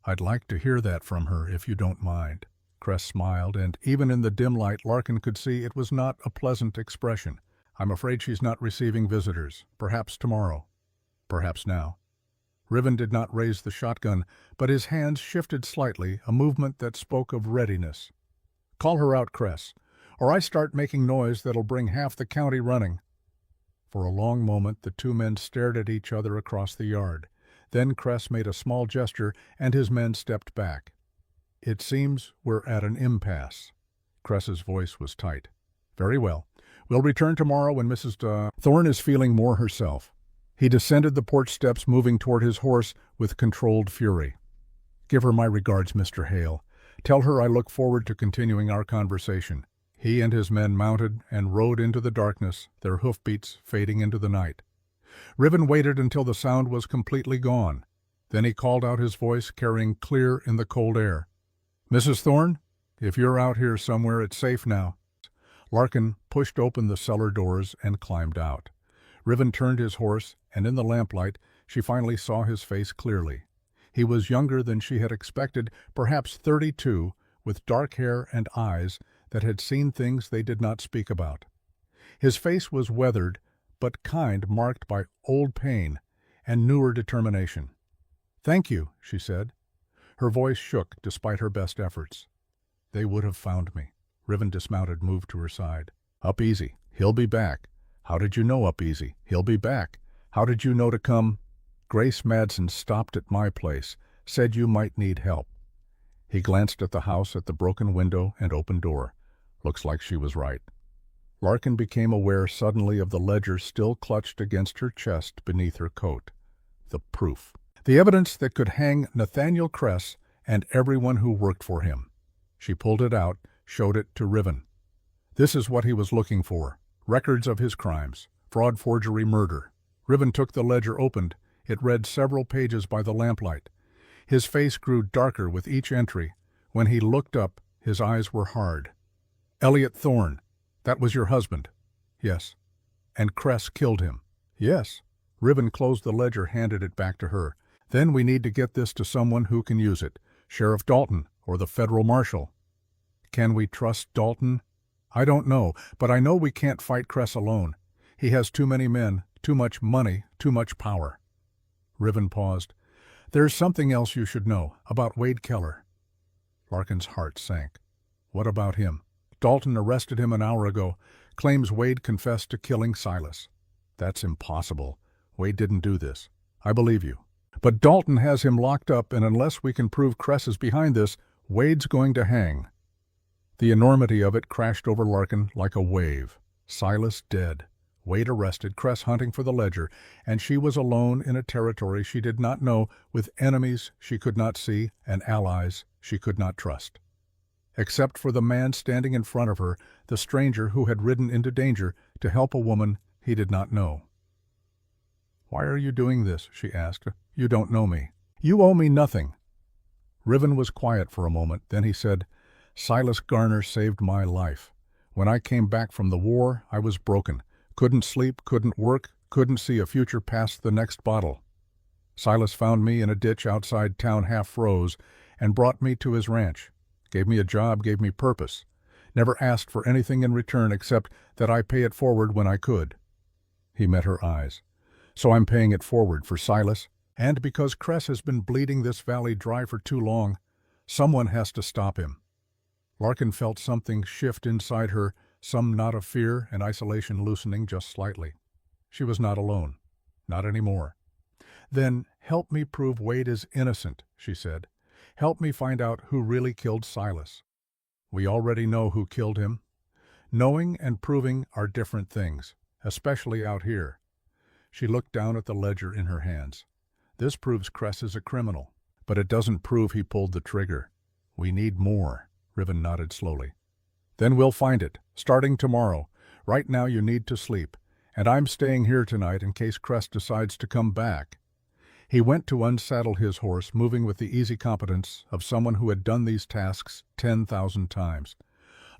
"I'd like to hear that from her, if you don't mind." Cress smiled, and even in the dim light Larkin could see it was not a pleasant expression. "I'm afraid she's not receiving visitors. Perhaps tomorrow. Perhaps now." Riven did not raise the shotgun, but his hands shifted slightly, a movement that spoke of readiness. "Call her out, Cress, or I start making noise that'll bring half the county running." For a long moment the 2 men stared at each other across the yard. Then Cress made a small gesture, and his men stepped back. "It seems we're at an impasse." Cress's voice was tight. "Very well. We'll return tomorrow when Mrs. Thorne is feeling more herself." He descended the porch steps, moving toward his horse with controlled fury. "Give her my regards, Mr. Hale. Tell her I look forward to continuing our conversation." He and his men mounted and rode into the darkness, their hoofbeats fading into the night. Riven waited until the sound was completely gone. Then he called out, his voice carrying clear in the cold air. "Mrs. Thorne, if you're out here somewhere, it's safe now." Larkin pushed open the cellar doors and climbed out. Riven turned his horse, and in the lamplight she finally saw his face clearly. He was younger than she had expected, perhaps 32, with dark hair and eyes that had seen things they did not speak about. His face was weathered, but kind, marked by old pain and newer determination. "Thank you," she said. Her voice shook despite her best efforts. "They would have found me." Riven dismounted, moved to her side. "Up easy. He'll be back." "How did you know up easy?" "He'll be back." "How did you know to come?" "Grace Madsen stopped at my place, said you might need help." He glanced at the house, at the broken window and open door. Looks like she was right. Larkin became aware suddenly of the ledger still clutched against her chest beneath her coat. The proof. The evidence that could hang Nathaniel Cress and everyone who worked for him. She pulled it out, showed it to Riven. This is what he was looking for. Records of his crimes. Fraud, forgery, murder. Riven took the ledger, opened. It read several pages by the lamplight. His face grew darker with each entry. When he looked up, his eyes were hard. "Elliot Thorne. That was your husband?" "Yes." "And Cress killed him?" "Yes." Riven closed the ledger, handed it back to her. "Then we need to get this to someone who can use it. Sheriff Dalton or the federal marshal." "Can we trust Dalton?" "I don't know, but I know we can't fight Cress alone. He has too many men, too much money, too much power." Riven paused. "There's something else you should know, about Wade Keller." Larkin's heart sank. "What about him?" "Dalton arrested him an hour ago. Claims Wade confessed to killing Silas." "That's impossible. Wade didn't do this." "I believe you. But Dalton has him locked up, and unless we can prove Cress is behind this, Wade's going to hang." The enormity of it crashed over Larkin like a wave. Silas dead. Wade arrested, Cress hunting for the ledger, and she was alone in a territory she did not know, with enemies she could not see and allies she could not trust. Except for the man standing in front of her, the stranger who had ridden into danger to help a woman he did not know. "Why are you doing this?" she asked. "You don't know me." "You owe me nothing." Riven was quiet for a moment. Then he said, Silas Garner saved my life. When I came back from the war, I was broken. Couldn't sleep, couldn't work, couldn't see a future past the next bottle. Silas found me in a ditch outside town, half froze, and brought me to his ranch. Gave me a job, gave me purpose. Never asked for anything in return except that I pay it forward when I could. He met her eyes. So I'm paying it forward for Silas, and because Cress has been bleeding this valley dry for too long, someone has to stop him. Larkin felt something shift inside her, some knot of fear and isolation loosening just slightly. She was not alone. Not anymore. Then help me prove Wade is innocent, she said. Help me find out who really killed Silas. We already know who killed him. Knowing and proving are different things, especially out here. She looked down at the ledger in her hands. This proves Cress is a criminal, but it doesn't prove he pulled the trigger. We need more, Riven nodded slowly. Then we'll find it, starting tomorrow. Right now you need to sleep, and I'm staying here tonight in case Cress decides to come back. He went to unsaddle his horse, moving with the easy competence of someone who had done these tasks 10,000 times.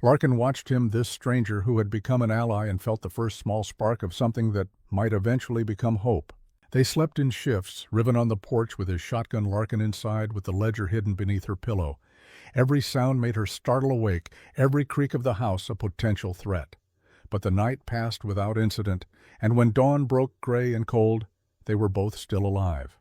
Larkin watched him, this stranger who had become an ally, and felt the first small spark of something that might eventually become hope. They slept in shifts, Riven on the porch with his shotgun, Larkin inside with the ledger hidden beneath her pillow. Every sound made her startle awake, every creak of the house a potential threat. But the night passed without incident, and when dawn broke gray and cold, they were both still alive.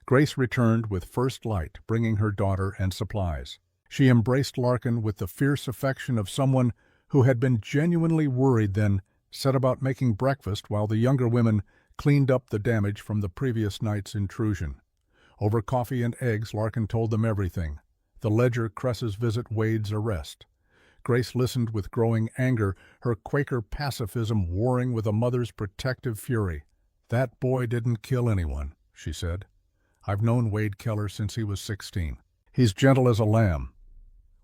Grace returned with first light, bringing her daughter and supplies. She embraced Larkin with the fierce affection of someone who had been genuinely worried, then set about making breakfast while the younger women cleaned up the damage from the previous night's intrusion. Over coffee and eggs, Larkin told them everything. The ledger, Cress's visit, Wade's arrest. Grace listened with growing anger, her Quaker pacifism warring with a mother's protective fury. "That boy didn't kill anyone," she said. "I've known Wade Keller since he was 16. He's gentle as a lamb."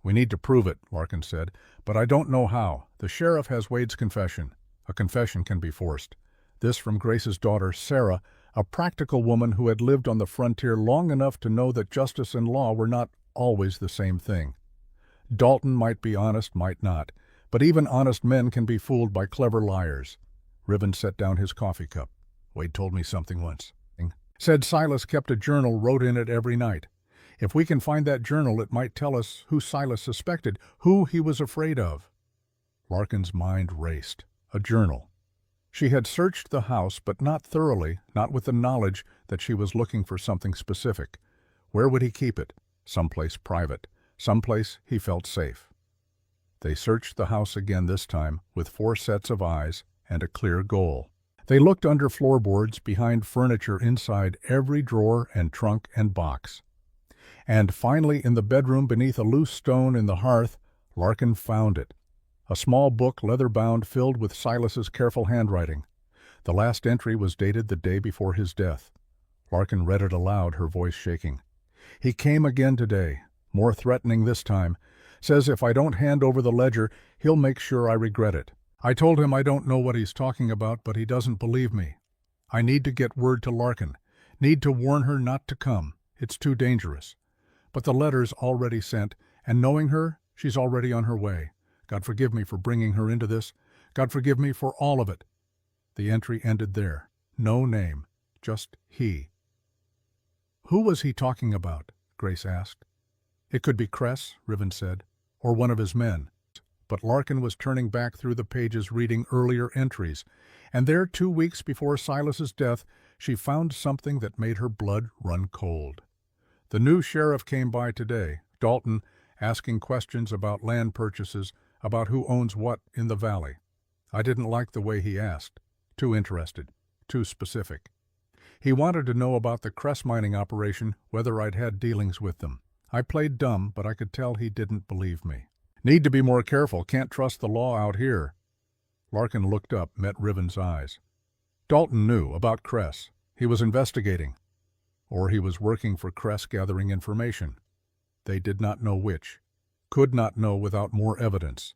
"We need to prove it," Larkin said, "but I don't know how. The sheriff has Wade's confession. A confession can be forced." This from Grace's daughter, Sarah, a practical woman who had lived on the frontier long enough to know that justice and law were not always the same thing. Dalton might be honest, might not, but even honest men can be fooled by clever liars. Riven set down his coffee cup. "Wade told me something once. Said Silas kept a journal, wrote in it every night. If we can find that journal, it might tell us who Silas suspected, who he was afraid of." Larkin's mind raced. A journal. She had searched the house, but not thoroughly, not with the knowledge that she was looking for something specific. Where would he keep it? Someplace private. Someplace he felt safe. They searched the house again, this time with 4 sets of eyes and a clear goal. They looked under floorboards, behind furniture, inside every drawer and trunk and box. And finally, in the bedroom, beneath a loose stone in the hearth, Larkin found it. A small book, leather-bound, filled with Silas's careful handwriting. The last entry was dated the day before his death. Larkin read it aloud, her voice shaking. "He came again today, more threatening this time. Says if I don't hand over the ledger, he'll make sure I regret it. I told him I don't know what he's talking about, but he doesn't believe me. I need to get word to Larkin. Need to warn her not to come. It's too dangerous. But the letter's already sent, and knowing her, she's already on her way. God forgive me for bringing her into this. God forgive me for all of it." The entry ended there. No name, just he. "Who was he talking about?" Grace asked. "It could be Cress," Riven said, "or one of his men." But Larkin was turning back through the pages, reading earlier entries, and there, 2 weeks before Silas's death, she found something that made her blood run cold. The new sheriff came by today, Dalton, asking questions about land purchases, about who owns what in the valley. I didn't like the way he asked. Too interested. Too specific. He wanted to know about the Cress mining operation, whether I'd had dealings with them. I played dumb, but I could tell he didn't believe me. "Need to be more careful. Can't trust the law out here." Larkin looked up, met Riven's eyes. Dalton knew about Cress. He was investigating. Or he was working for Cress, gathering information. They did not know which. Could not know without more evidence.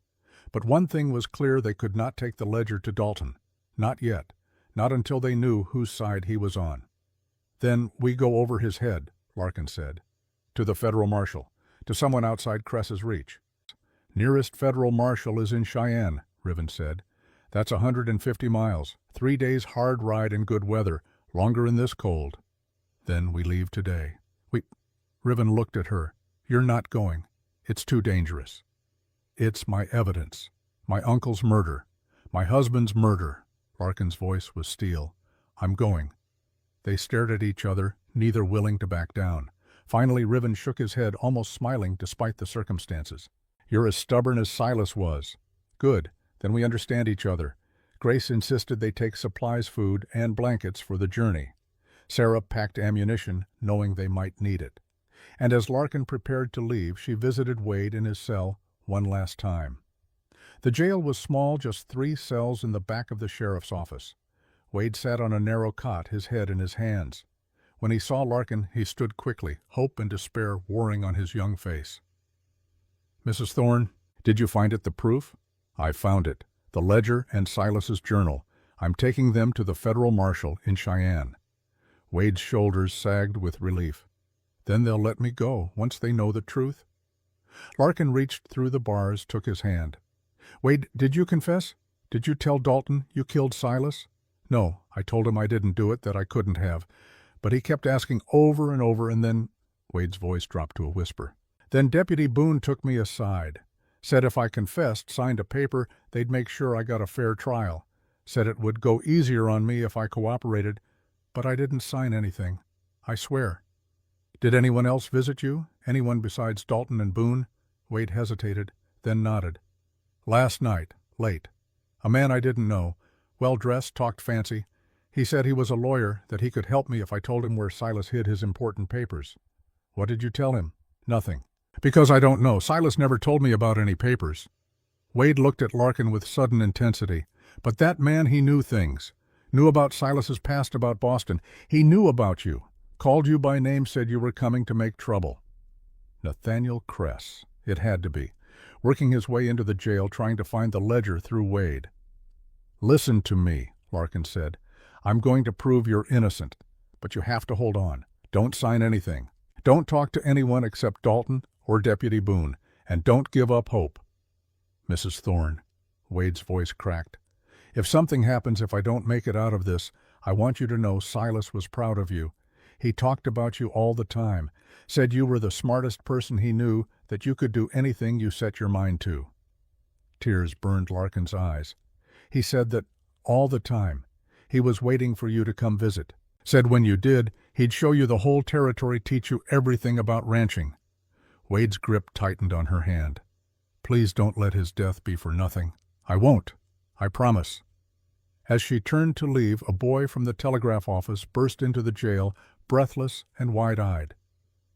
But one thing was clear: they could not take the ledger to Dalton. Not yet. Not until they knew whose side he was on. "Then we go over his head," Larkin said. "To the federal marshal. To someone outside Cress's reach." Nearest federal marshal is in Cheyenne, Riven said. That's 150 miles, 3 days hard ride in good weather, longer in this cold. Then we leave today. Riven looked at her. You're not going. It's too dangerous. It's my evidence. My uncle's murder. My husband's murder. Larkin's voice was steel. I'm going. They stared at each other, neither willing to back down. Finally, Riven shook his head, almost smiling despite the circumstances. You're as stubborn as Silas was. Good. Then we understand each other. Grace insisted they take supplies, food, and blankets for the journey. Sarah packed ammunition, knowing they might need it. And as Larkin prepared to leave, she visited Wade in his cell one last time. The jail was small, just 3 cells in the back of the sheriff's office. Wade sat on a narrow cot, his head in his hands. When he saw Larkin, he stood quickly, hope and despair warring on his young face. Mrs. Thorne, did you find it, the proof? I found it. The ledger and Silas's journal. I'm taking them to the federal marshal in Cheyenne. Wade's shoulders sagged with relief. Then they'll let me go, once they know the truth? Larkin reached through the bars, took his hand. Wade, did you confess? Did you tell Dalton you killed Silas? No, I told him I didn't do it, that I couldn't have. But he kept asking over and over, and then... Wade's voice dropped to a whisper. Then Deputy Boone took me aside. Said if I confessed, signed a paper, they'd make sure I got a fair trial. Said it would go easier on me if I cooperated, but I didn't sign anything. I swear. Did anyone else visit you? Anyone besides Dalton and Boone? Wade hesitated, then nodded. Last night, late. A man I didn't know, well-dressed, talked fancy. He said he was a lawyer, that he could help me if I told him where Silas hid his important papers. What did you tell him? Nothing. Because I don't know. Silas never told me about any papers. Wade looked at Larkin with sudden intensity. But that man, he knew things. Knew about Silas's past, about Boston. He knew about you. Called you by name, said you were coming to make trouble. Nathaniel Kress. It had to be. Working his way into the jail, trying to find the ledger through Wade. Listen to me, Larkin said. I'm going to prove you're innocent. But you have to hold on. Don't sign anything. Don't talk to anyone except Dalton or Deputy Boone. And don't give up hope. Mrs. Thorne. Wade's voice cracked. If something happens, if I don't make it out of this, I want you to know Silas was proud of you. He talked about you all the time. Said you were the smartest person he knew, that you could do anything you set your mind to. Tears burned Larkin's eyes. He said that all the time. He was waiting for you to come visit. Said when you did, he'd show you the whole territory, teach you everything about ranching. Wade's grip tightened on her hand. Please don't let his death be for nothing. I won't. I promise. As she turned to leave, a boy from the telegraph office burst into the jail, breathless and wide-eyed.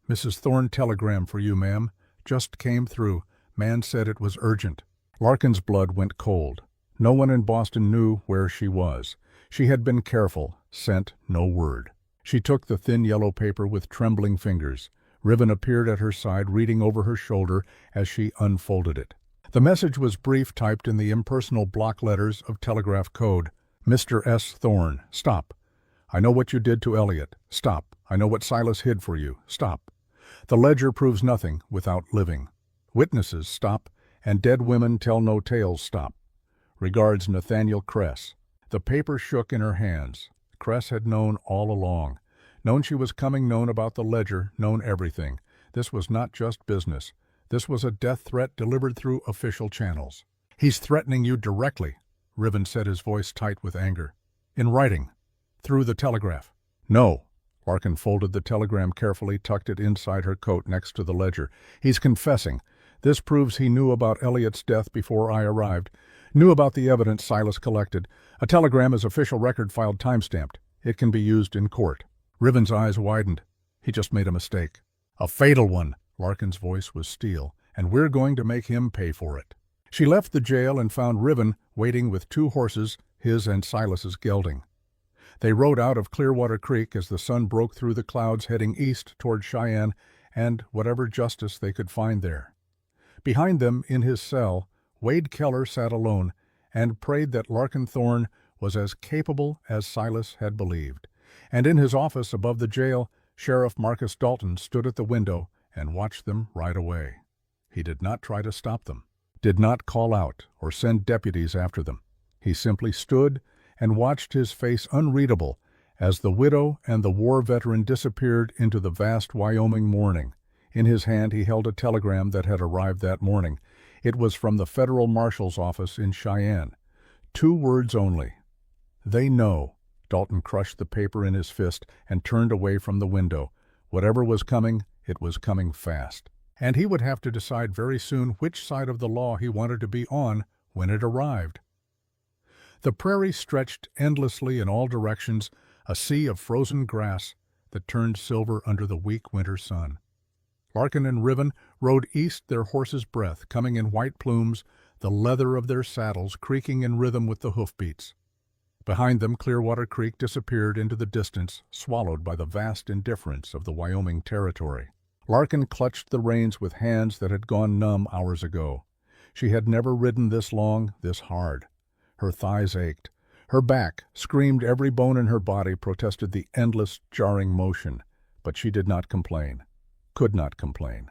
Mrs. Thorne telegram for you, ma'am. Just came through. Man said it was urgent. Larkin's blood went cold. No one in Boston knew where she was. She had been careful, sent no word. She took the thin yellow paper with trembling fingers. Riven appeared at her side, reading over her shoulder as she unfolded it. The message was brief, typed in the impersonal block letters of telegraph code. Mr. S. Thorne, stop. I know what you did to Elliot. Stop. I know what Silas hid for you. Stop. The ledger proves nothing without living. Witnesses, stop. And dead women tell no tales, stop. Regards, Nathaniel Kress. The paper shook in her hands. Kress had known all along. Known she was coming, known about the ledger, known everything. This was not just business. This was a death threat delivered through official channels. He's threatening you directly, Riven said, his voice tight with anger. In writing. Through the telegraph. No. Larkin folded the telegram carefully, tucked it inside her coat next to the ledger. He's confessing. This proves he knew about Elliot's death before I arrived. Knew about the evidence Silas collected. A telegram is official record, filed time-stamped. It can be used in court. Riven's eyes widened. He just made a mistake. A fatal one. Larkin's voice was steel. And we're going to make him pay for it. She left the jail and found Riven waiting with 2 horses, his and Silas's gelding. They rode out of Clearwater Creek as the sun broke through the clouds, heading east toward Cheyenne and whatever justice they could find there. Behind them, in his cell, Wade Keller sat alone and prayed that Larkin Thorne was as capable as Silas had believed. And in his office above the jail, Sheriff Marcus Dalton stood at the window and watched them ride away. He did not try to stop them. did not call out or send deputies after them. He simply stood and watched, his face unreadable, as the widow and the war veteran disappeared into the vast Wyoming morning. In his hand he held a telegram that had arrived that morning. It was from the federal marshal's office in Cheyenne. 2 words only. "They know." Dalton crushed the paper in his fist and turned away from the window. Whatever was coming, it was coming fast. And he would have to decide very soon which side of the law he wanted to be on when it arrived. The prairie stretched endlessly in all directions, a sea of frozen grass that turned silver under the weak winter sun. Larkin and Riven rode east, their horses' breath coming in white plumes, the leather of their saddles creaking in rhythm with the hoofbeats. Behind them, Clearwater Creek disappeared into the distance, swallowed by the vast indifference of the Wyoming Territory. Larkin clutched the reins with hands that had gone numb hours ago. She had never ridden this long, this hard. Her thighs ached. Her back screamed, every bone in her body protested the endless, jarring motion. But she did not complain. Could not complain.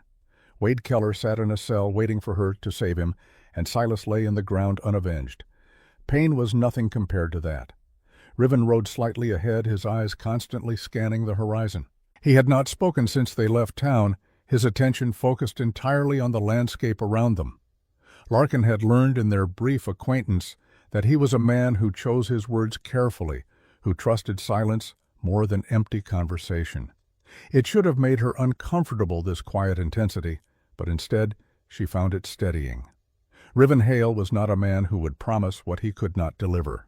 Wade Keller sat in a cell waiting for her to save him, and Silas lay in the ground unavenged. Pain was nothing compared to that. Riven rode slightly ahead, his eyes constantly scanning the horizon. He had not spoken since they left town, his attention focused entirely on the landscape around them. Larkin had learned in their brief acquaintance that he was a man who chose his words carefully, who trusted silence more than empty conversation. It should have made her uncomfortable, this quiet intensity, but instead she found it steadying. Riven Hale was not a man who would promise what he could not deliver.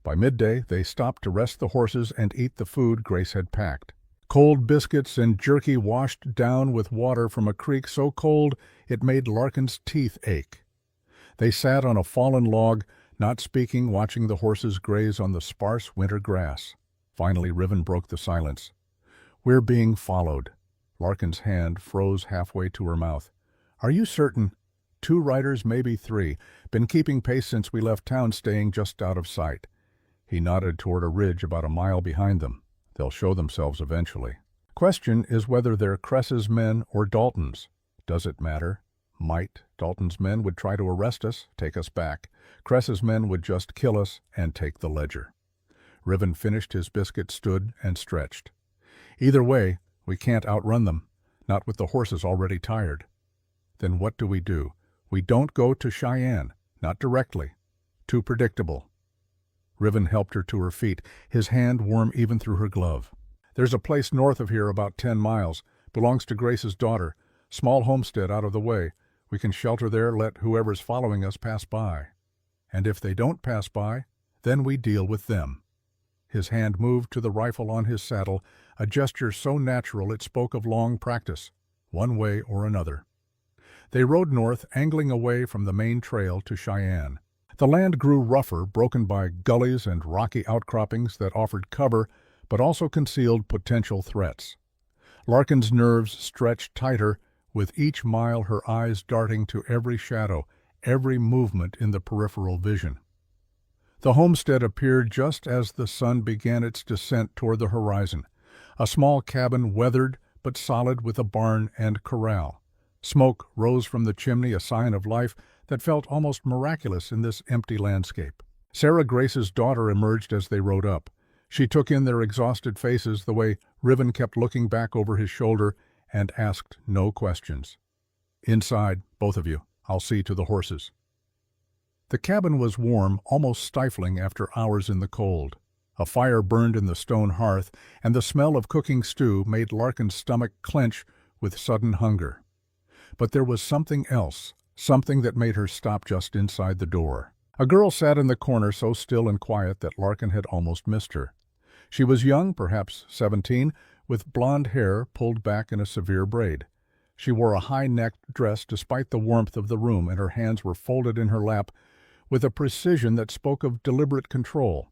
By midday they stopped to rest the horses and eat the food Grace had packed. Cold biscuits and jerky washed down with water from a creek so cold it made Larkin's teeth ache. They sat on a fallen log, not speaking, watching the horses graze on the sparse winter grass. Finally Riven broke the silence. "We're being followed." Larkin's hand froze halfway to her mouth. "Are you certain?" "2 riders, maybe 3. Been keeping pace since we left town, staying just out of sight." He nodded toward a ridge about a mile behind them. "They'll show themselves eventually. Question is whether they're Cress's men or Dalton's. Does it matter? Might. Dalton's men would try to arrest us, take us back. Cress's men would just kill us and take the ledger." Riven finished his biscuit, stood, and stretched. "Either way, we can't outrun them, not with the horses already tired." "Then what do? We don't go to Cheyenne, not directly. Too predictable." Riven helped her to her feet, his hand warm even through her glove. "There's a place north of here about 10 miles. Belongs to Grace's daughter. Small homestead out of the way. We can shelter there, let whoever's following us pass by. And if they don't pass by, then we deal with them." His hand moved to the rifle on his saddle, a gesture so natural it spoke of long practice, one way or another. They rode north, angling away from the main trail to Cheyenne. The land grew rougher, broken by gullies and rocky outcroppings that offered cover but also concealed potential threats. Larkin's nerves stretched tighter, with each mile her eyes darting to every shadow, every movement in the peripheral vision. The homestead appeared just as the sun began its descent toward the horizon, a small cabin weathered but solid with a barn and corral. Smoke rose from the chimney, a sign of life that felt almost miraculous in this empty landscape. Sarah, Grace's daughter, emerged as they rode up. She took in their exhausted faces the way Riven kept looking back over his shoulder and asked no questions. "Inside, both of you. I'll see to the horses." The cabin was warm, almost stifling after hours in the cold. A fire burned in the stone hearth, and the smell of cooking stew made Larkin's stomach clench with sudden hunger. But there was something else, something that made her stop just inside the door. A girl sat in the corner, so still and quiet that Larkin had almost missed her. She was young, perhaps 17, with blonde hair pulled back in a severe braid. She wore a high-necked dress despite the warmth of the room, and her hands were folded in her lap with a precision that spoke of deliberate control.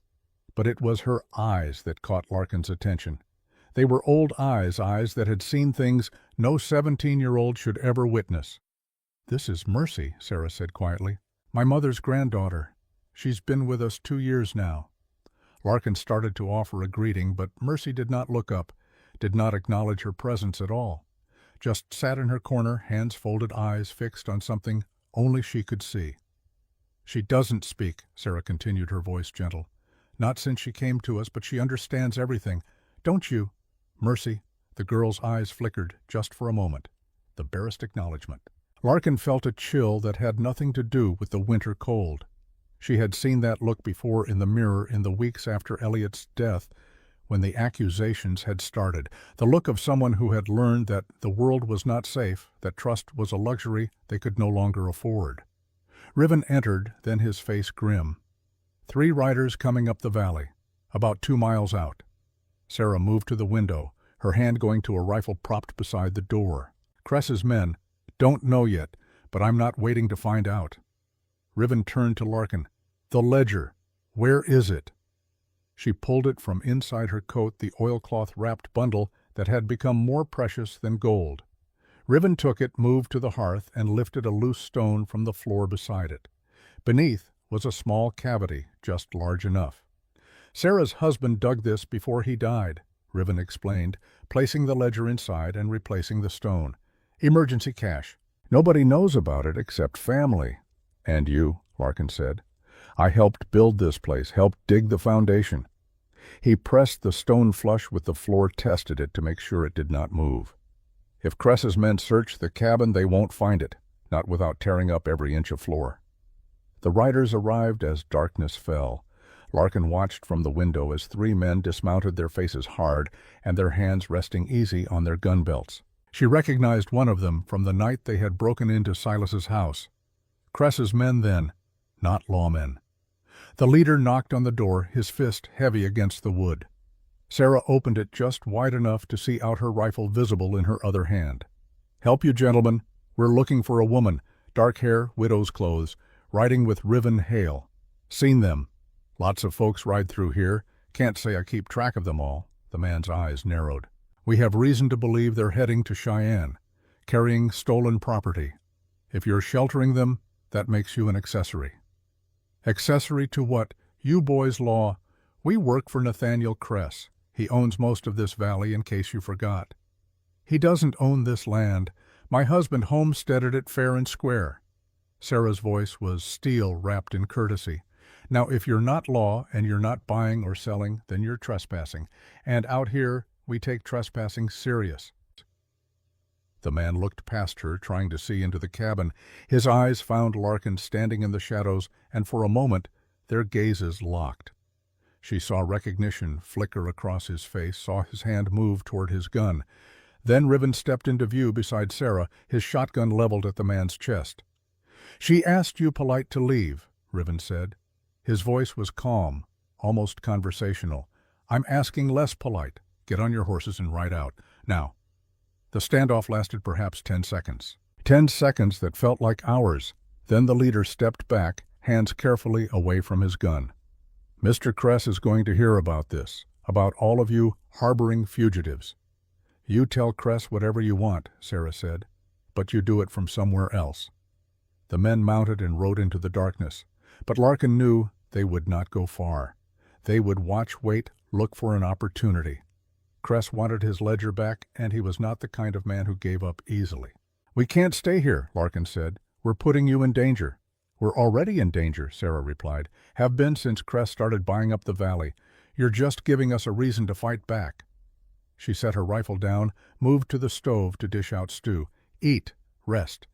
But it was her eyes that caught Larkin's attention. They were old eyes that had seen things no 17-year-old should ever witness. "This is Mercy," Sarah said quietly. "My mother's granddaughter. She's been with us 2 years now." Larkin started to offer a greeting, but Mercy did not look up, did not acknowledge her presence at all. Just sat in her corner, hands folded, eyes fixed on something only she could see. "She doesn't speak," Sarah continued, her voice gentle. "Not since she came to us, but she understands everything. Don't you?" "Mercy." The girl's eyes flickered, just for a moment. The barest acknowledgement. Larkin felt a chill that had nothing to do with the winter cold. She had seen that look before in the mirror in the weeks after Elliot's death, when the accusations had started. The look of someone who had learned that the world was not safe, that trust was a luxury they could no longer afford. Riven entered, then his face grim. 3 riders coming up the valley, about 2 miles out. Sarah moved to the window, her hand going to a rifle propped beside the door. "Cress's men. Don't know yet, but I'm not waiting to find out." Riven turned to Larkin. "The ledger. Where is it?" She pulled it from inside her coat, the oilcloth-wrapped bundle that had become more precious than gold. Riven took it, moved to the hearth, and lifted a loose stone from the floor beside it. Beneath was a small cavity, just large enough. "Sarah's husband dug this before he died," Riven explained, placing the ledger inside and replacing the stone. "Emergency cash. Nobody knows about it except family." "And you," Larkin said. "I helped build this place, helped dig the foundation." He pressed the stone flush with the floor, tested it to make sure it did not move. "If Cress's men search the cabin, they won't find it, not without tearing up every inch of floor." The riders arrived as darkness fell. Larkin watched from the window as 3 men dismounted, their faces hard and their hands resting easy on their gun belts. She recognized one of them from the night they had broken into Silas's house. Cress's men then, not lawmen. The leader knocked on the door, his fist heavy against the wood. Sarah opened it just wide enough to see out her rifle visible in her other hand. "Help you, gentlemen. We're looking for a woman, dark hair, widow's clothes, riding with Riven Hale. Seen them. Lots of folks ride through here. Can't say I keep track of them all." The man's eyes narrowed. "We have reason to believe they're heading to Cheyenne, carrying stolen property. If you're sheltering them, that makes you an accessory." "Accessory to what? You boys law. We work for Nathaniel Cress. He owns most of this valley, in case you forgot." "He doesn't own this land. My husband homesteaded it fair and square." Sarah's voice was steel wrapped in courtesy. "Now, if you're not law and you're not buying or selling, then you're trespassing. And out here, we take trespassing serious." The man looked past her, trying to see into the cabin. His eyes found Larkin standing in the shadows, and for a moment their gazes locked. She saw recognition flicker across his face, saw his hand move toward his gun. Then Riven stepped into view beside Sarah, his shotgun leveled at the man's chest. "She asked you polite to leave," Riven said. His voice was calm, almost conversational. "I'm asking less polite. Get on your horses and ride out. Now." The standoff lasted perhaps 10 seconds. 10 seconds that felt like hours. Then the leader stepped back, hands carefully away from his gun. "Mr. Cress is going to hear about this, about all of you harboring fugitives." "You tell Cress whatever you want," Sarah said, "but you do it from somewhere else." The men mounted and rode into the darkness, but Larkin knew they would not go far. They would watch, wait, look for an opportunity. Cress wanted his ledger back, and he was not the kind of man who gave up easily. "We can't stay here," Larkin said. "We're putting you in danger." "We're already in danger," Sarah replied. "Have been since Cress started buying up the valley. You're just giving us a reason to fight back." She set her rifle down, moved to the stove to dish out stew. "Eat. Rest.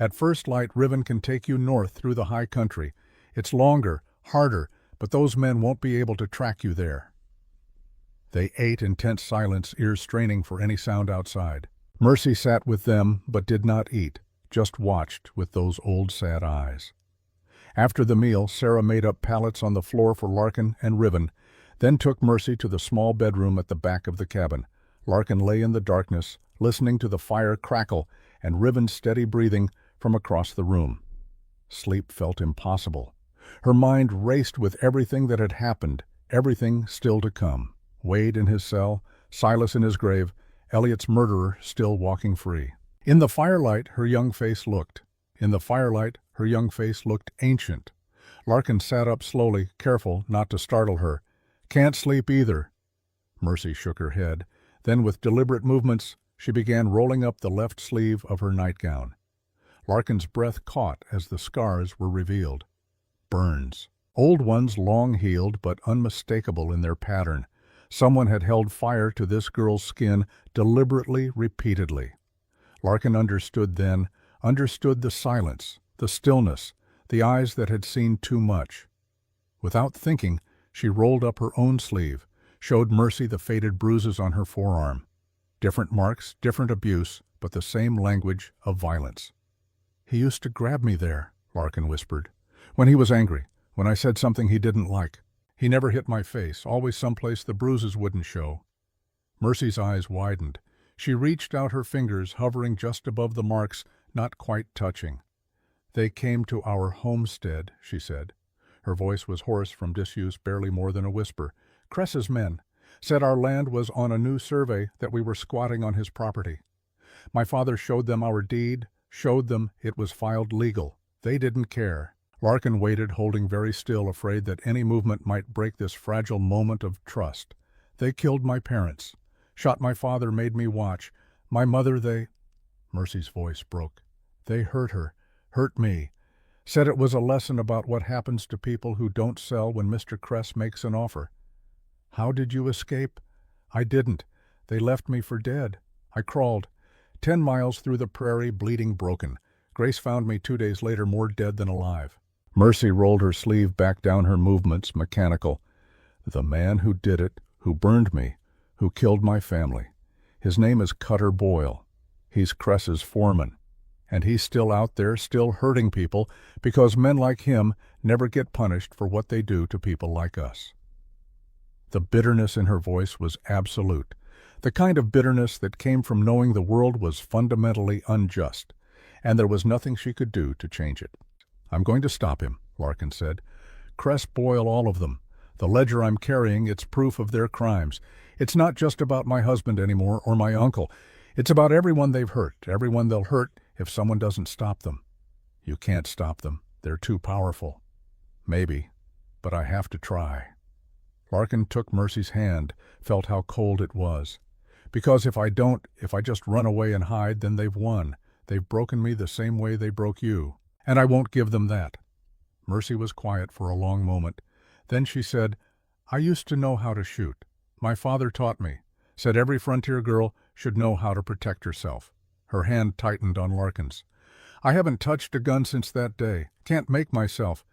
At first light, Riven can take you north through the high country. It's longer, harder, but those men won't be able to track you there." They ate in tense silence, ears straining for any sound outside. Mercy sat with them, but did not eat, just watched with those old sad eyes. After the meal, Sarah made up pallets on the floor for Larkin and Riven, then took Mercy to the small bedroom at the back of the cabin. Larkin lay in the darkness, listening to the fire crackle and Riven's steady breathing from across the room. Sleep felt impossible. Her mind raced with everything that had happened, everything still to come. Wade in his cell, Silas in his grave, Elliot's murderer still walking free. In the firelight, her young face looked. In the firelight, her young face looked ancient. Larkin sat up slowly, careful not to startle her. "Can't sleep either." Mercy shook her head. Then with deliberate movements, she began rolling up the left sleeve of her nightgown. Larkin's breath caught as the scars were revealed. Burns. Old ones, long healed but unmistakable in their pattern. Someone had held fire to this girl's skin deliberately, repeatedly. Larkin understood then, understood the silence, the stillness, the eyes that had seen too much. Without thinking, she rolled up her own sleeve, showed Mercy the faded bruises on her forearm. Different marks, different abuse, but the same language of violence. "He used to grab me there," Larkin whispered. "When he was angry, when I said something he didn't like. He never hit my face, always someplace the bruises wouldn't show." Mercy's eyes widened. She reached out her fingers, hovering just above the marks, not quite touching. "They came to our homestead," she said. Her voice was hoarse from disuse, barely more than a whisper. "Cress's men. Said our land was on a new survey, that we were squatting on his property. My father showed them our deed, showed them it was filed legal. They didn't care." Larkin waited, holding very still, afraid that any movement might break this fragile moment of trust. "They killed my parents. Shot my father, made me watch. My mother, they—" Mercy's voice broke. "They hurt her, hurt me. Said it was a lesson about what happens to people who don't sell when Mr. Cress makes an offer. How did you escape? I didn't. They left me for dead. I crawled 10 miles through the prairie, bleeding broken. Grace found me 2 days later, more dead than alive." Mercy rolled her sleeve back down, her movements mechanical. "The man who did it, who burned me, who killed my family. His name is Cutter Boyle. He's Cress's foreman. And he's still out there, still hurting people, because men like him never get punished for what they do to people like us." The bitterness in her voice was absolute, the kind of bitterness that came from knowing the world was fundamentally unjust, and there was nothing she could do to change it. "I'm going to stop him," Larkin said. "Cress, Boyle, all of them. The ledger I'm carrying, it's proof of their crimes. It's not just about my husband anymore, or my uncle. It's about everyone they've hurt, everyone they'll hurt if someone doesn't stop them. You can't stop them. They're too powerful." "Maybe, but I have to try." Larkin took Mercy's hand, felt how cold it was. "Because if I don't, if I just run away and hide, then they've won. They've broken me the same way they broke you. And I won't give them that." Mercy was quiet for a long moment. Then she said, "I used to know how to shoot. My father taught me. Said every frontier girl should know how to protect herself." Her hand tightened on Larkin's. "I haven't touched a gun since that day. Can't make myself.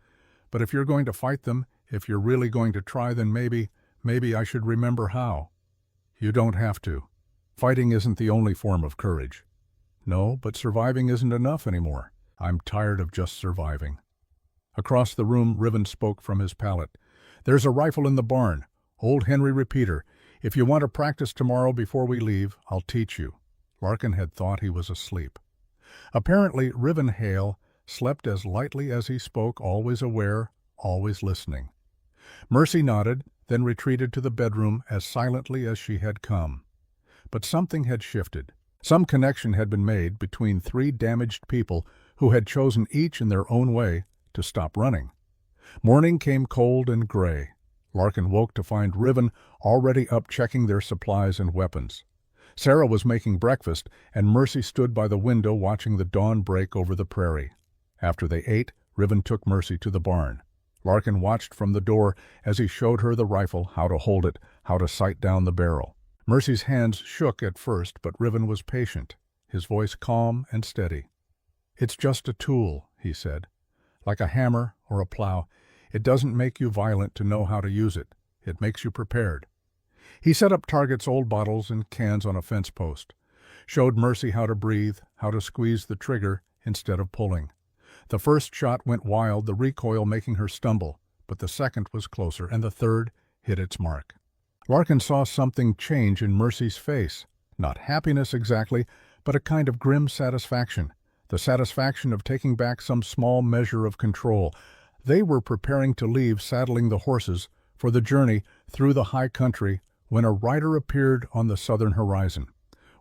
But if you're going to fight them, if you're really going to try, then maybe I should remember how." "You don't have to. Fighting isn't the only form of courage." "No, but surviving isn't enough anymore. I'm tired of just surviving." Across the room, Riven spoke from his pallet. "There's a rifle in the barn. Old Henry repeater. If you want to practice tomorrow before we leave, I'll teach you." Larkin had thought he was asleep. Apparently, Riven Hale slept as lightly as he spoke, always aware, always listening. Mercy nodded, then retreated to the bedroom as silently as she had come. But something had shifted. Some connection had been made between 3 damaged people who had chosen each in their own way to stop running. Morning came cold and gray. Larkin woke to find Riven already up checking their supplies and weapons. Sarah was making breakfast, and Mercy stood by the window watching the dawn break over the prairie. After they ate, Riven took Mercy to the barn. Larkin watched from the door as he showed her the rifle, how to hold it, how to sight down the barrel. Mercy's hands shook at first, but Riven was patient, his voice calm and steady. "It's just a tool," he said. "Like a hammer or a plow. It doesn't make you violent to know how to use it. It makes you prepared." He set up targets, old bottles and cans on a fence post. Showed Mercy how to breathe, how to squeeze the trigger instead of pulling. The first shot went wild, the recoil making her stumble, but the second was closer, and the third hit its mark. Larkin saw something change in Mercy's face. Not happiness exactly, but a kind of grim satisfaction. The satisfaction of taking back some small measure of control. They were preparing to leave, saddling the horses, for the journey through the high country when a rider appeared on the southern horizon.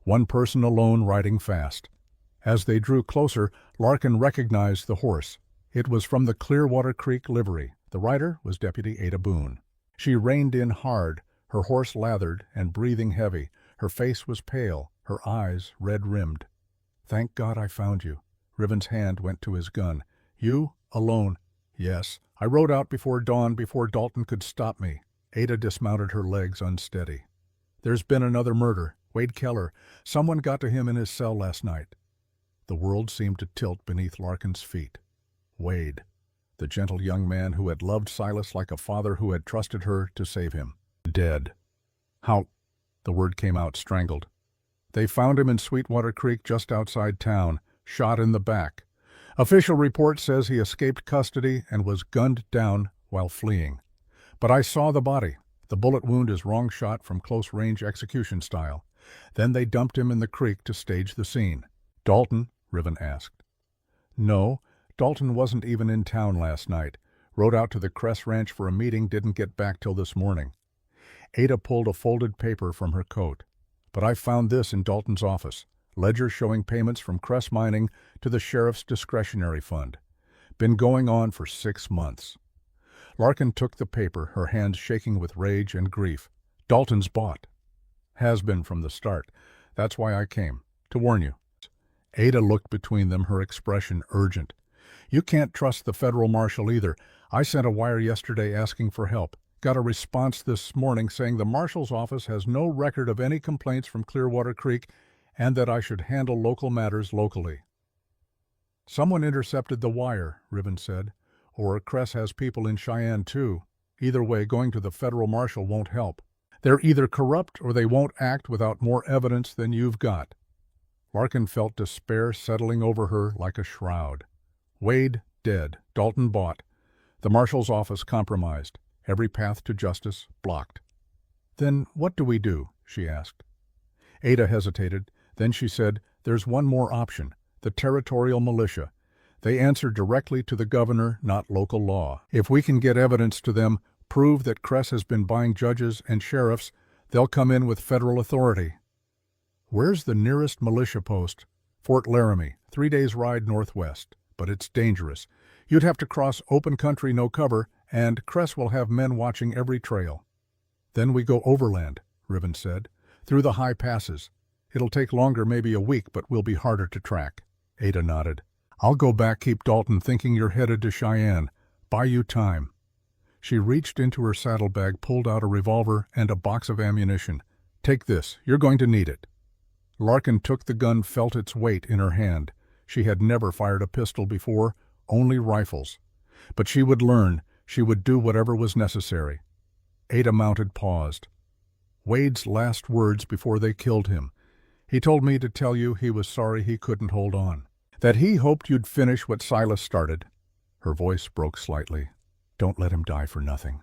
One person alone, riding fast. As they drew closer, Larkin recognized the horse. It was from the Clearwater Creek livery. The rider was Deputy Ada Boone. She reined in hard, her horse lathered and breathing heavy. Her face was pale, her eyes red-rimmed. "Thank God I found you. Riven's hand went to his gun. "You? Alone?" "Yes. I rode out before dawn before Dalton could stop me." Ada dismounted, her legs unsteady. "There's been another murder. Wade Keller. Someone got to him in his cell last night." The world seemed to tilt beneath Larkin's feet. Wade. The gentle young man who had loved Silas like a father who had trusted her to save him. Dead. How? The word came out strangled. "They found him in Sweetwater Creek just outside town, shot in the back. Official report says he escaped custody and was gunned down while fleeing. But I saw the body. The bullet wound is wrong shot from close-range execution style. Then they dumped him in the creek to stage the scene." "Dalton?" Riven asked. "No, Dalton wasn't even in town last night. Rode out to the Cress Ranch for a meeting, didn't get back till this morning." Ada pulled a folded paper from her coat. "But I found this in Dalton's office. Ledger showing payments from Cress Mining to the sheriff's discretionary fund. Been going on for 6 months." Larkin took the paper, her hands shaking with rage and grief. "Dalton's bought. Has been from the start. That's why I came. To warn you." Ada looked between them, her expression urgent. "You can't trust the federal marshal either. I sent a wire yesterday asking for help. Got a response this morning saying the marshal's office has no record of any complaints from Clearwater Creek and that I should handle local matters locally." "Someone intercepted the wire," Riven said. "Or Cress has people in Cheyenne too. Either way, going to the federal marshal won't help. They're either corrupt or they won't act without more evidence than you've got." Larkin felt despair settling over her like a shroud. Wade dead, Dalton bought, the marshal's office compromised, every path to justice blocked. "Then what do we do?" she asked. Ada hesitated. Then she said, "There's one more option, the territorial militia. They answer directly to the governor, not local law. If we can get evidence to them, prove that Cress has been buying judges and sheriffs, they'll come in with federal authority." "Where's the nearest militia post?" "Fort Laramie, 3 days' ride northwest. But it's dangerous. You'd have to cross open country, no cover, and Cress will have men watching every trail." "Then we go overland," Riven said, "through the high passes. It'll take longer, maybe a week, but we'll be harder to track." Ada nodded. "I'll go back, keep Dalton thinking you're headed to Cheyenne. Buy you time." She reached into her saddlebag, pulled out a revolver and a box of ammunition. "Take this. You're going to need it." Larkin took the gun, felt its weight in her hand. She had never fired a pistol before, only rifles. But she would learn. She would do whatever was necessary. Ada mounted, paused. "Wade's last words before they killed him. He told me to tell you he was sorry he couldn't hold on. That he hoped you'd finish what Silas started." Her voice broke slightly. "Don't let him die for nothing."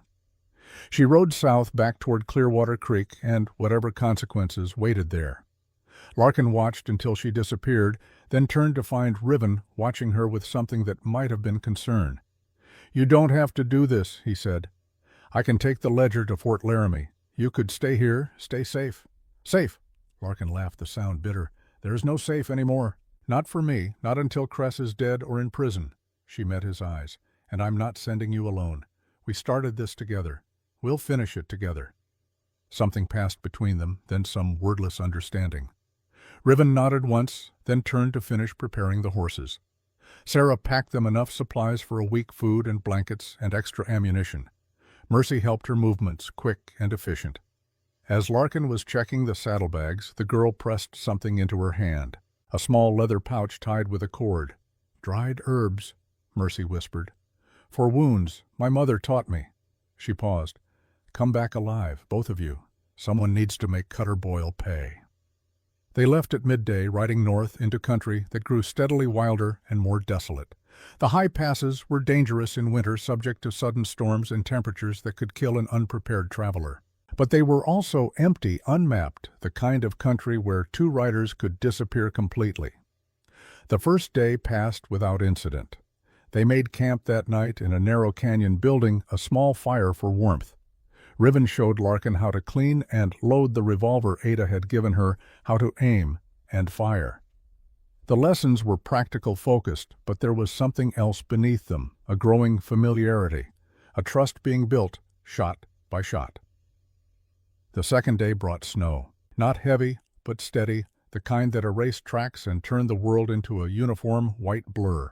She rode south back toward Clearwater Creek and, whatever consequences, waited there. Larkin watched until she disappeared, then turned to find Riven watching her with something that might have been concern. "You don't have to do this," he said. "I can take the ledger to Fort Laramie. You could stay here, stay safe." "Safe?" Larkin laughed, the sound bitter. "There's no safe anymore. Not for me, not until Cress is dead or in prison." She met his eyes. "And I'm not sending you alone. We started this together. We'll finish it together." Something passed between them, then some wordless understanding. Riven nodded once, then turned to finish preparing the horses. Sarah packed them enough supplies for a week, food and blankets and extra ammunition. Mercy helped her movements, quick and efficient. As Larkin was checking the saddlebags, the girl pressed something into her hand, a small leather pouch tied with a cord. "Dried herbs," Mercy whispered. "For wounds, my mother taught me." She paused. "Come back alive, both of you. Someone needs to make Cutter Boyle pay." They left at midday, riding north into country that grew steadily wilder and more desolate. The high passes were dangerous in winter, subject to sudden storms and temperatures that could kill an unprepared traveler. But they were also empty, unmapped, the kind of country where 2 riders could disappear completely. The first day passed without incident. They made camp that night in a narrow canyon, building a small fire for warmth. Riven showed Larkin how to clean and load the revolver Ada had given her, how to aim and fire. The lessons were practical focused, but there was something else beneath them, a growing familiarity, a trust being built, shot by shot. The second day brought snow, not heavy, but steady, the kind that erased tracks and turned the world into a uniform white blur.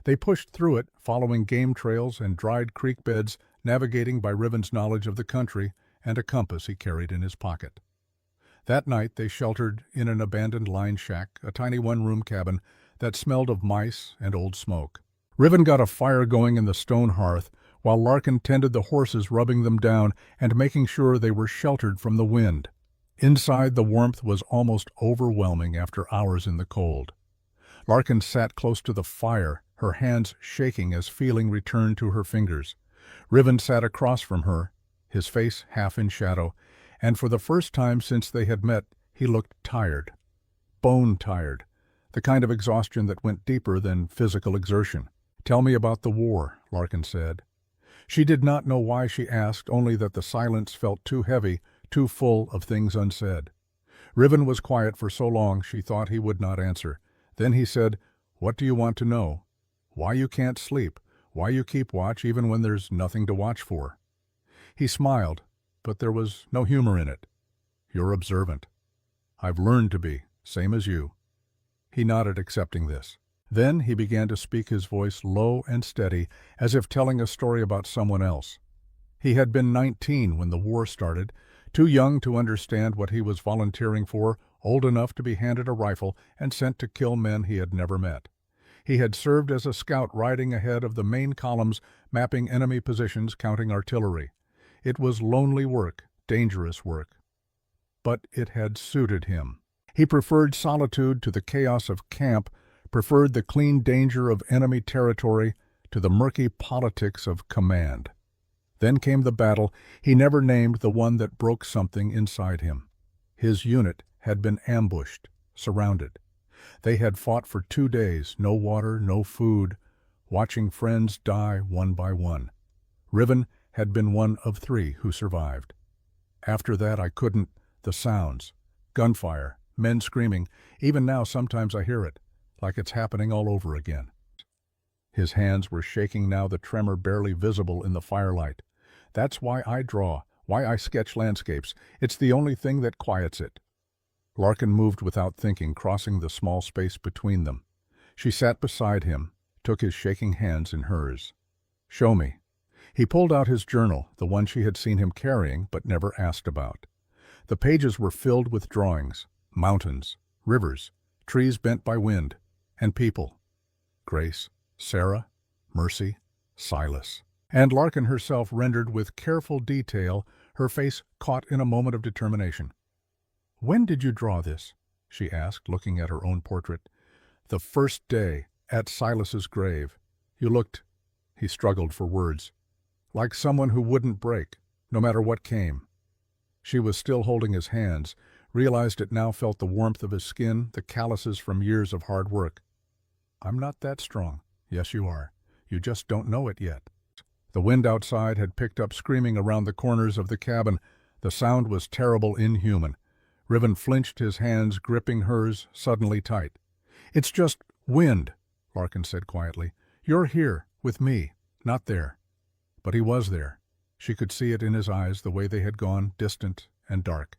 They pushed through it, following game trails and dried creek beds, navigating by Riven's knowledge of the country and a compass he carried in his pocket. That night they sheltered in an abandoned line shack, a tiny one-room cabin that smelled of mice and old smoke. Riven got a fire going in the stone hearth, while Larkin tended the horses, rubbing them down and making sure they were sheltered from the wind. Inside, the warmth was almost overwhelming after hours in the cold. Larkin sat close to the fire, her hands shaking as feeling returned to her fingers. Riven sat across from her, his face half in shadow, and for the first time since they had met, he looked tired. Bone-tired, the kind of exhaustion that went deeper than physical exertion. "Tell me about the war," Larkin said. She did not know why she asked, only that the silence felt too heavy, too full of things unsaid. Riven was quiet for so long she thought he would not answer. Then he said, "What do you want to know? Why you can't sleep? Why you keep watch even when there's nothing to watch for?" He smiled, but there was no humor in it. "You're observant." "I've learned to be, same as you." He nodded, accepting this. Then he began to speak, his voice low and steady, as if telling a story about someone else. He had been 19 when the war started, too young to understand what he was volunteering for, old enough to be handed a rifle and sent to kill men he had never met. He had served as a scout riding ahead of the main columns, mapping enemy positions, counting artillery. It was lonely work, dangerous work. But it had suited him. He preferred solitude to the chaos of camp, preferred the clean danger of enemy territory to the murky politics of command. Then came the battle he never named, the one that broke something inside him. His unit had been ambushed, surrounded. They had fought for 2 days, no water, no food, watching friends die one by one. Riven had been one of 3 who survived. "After that I couldn't, the sounds, gunfire, men screaming, even now sometimes I hear it, like it's happening all over again." His hands were shaking now, the tremor barely visible in the firelight. "That's why I draw, why I sketch landscapes. It's the only thing that quiets it." Larkin moved without thinking, crossing the small space between them. She sat beside him, took his shaking hands in hers. "Show me." He pulled out his journal, the one she had seen him carrying but never asked about. The pages were filled with drawings, mountains, rivers, trees bent by wind, and people. Grace, Sarah, Mercy, Silas. And Larkin herself rendered with careful detail, her face caught in a moment of determination. "When did you draw this?" she asked, looking at her own portrait. "The first day, at Silas's grave. You looked," he struggled for words, "like someone who wouldn't break, no matter what came." She was still holding his hands, realized it now, felt the warmth of his skin, the calluses from years of hard work. "I'm not that strong." "Yes, you are. You just don't know it yet." The wind outside had picked up, screaming around the corners of the cabin. The sound was terrible, inhuman. Riven flinched, his hands gripping hers suddenly tight. "It's just wind," Larkin said quietly. "You're here, with me, not there." But he was there. She could see it in his eyes, the way they had gone, distant and dark.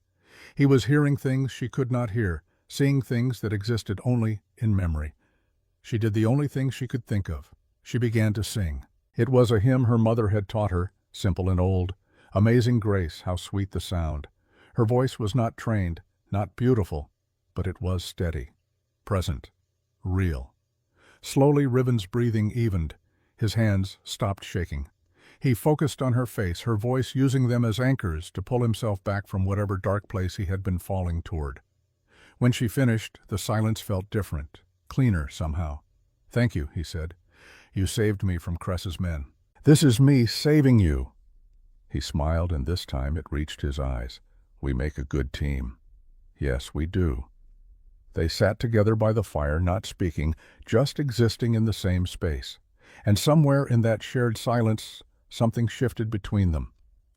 He was hearing things she could not hear, seeing things that existed only in memory. She did the only thing she could think of. She began to sing. It was a hymn her mother had taught her, simple and old. Amazing grace, how sweet the sound. Her voice was not trained, not beautiful, but it was steady, present, real. Slowly Riven's breathing evened. His hands stopped shaking. He focused on her face, her voice, using them as anchors to pull himself back from whatever dark place he had been falling toward. When she finished, the silence felt different, cleaner somehow. "Thank you," he said. "You saved me from Cress's men. This is me saving you." He smiled, and this time it reached his eyes. "We make a good team." "Yes, we do." They sat together by the fire, not speaking, just existing in the same space. And somewhere in that shared silence, something shifted between them.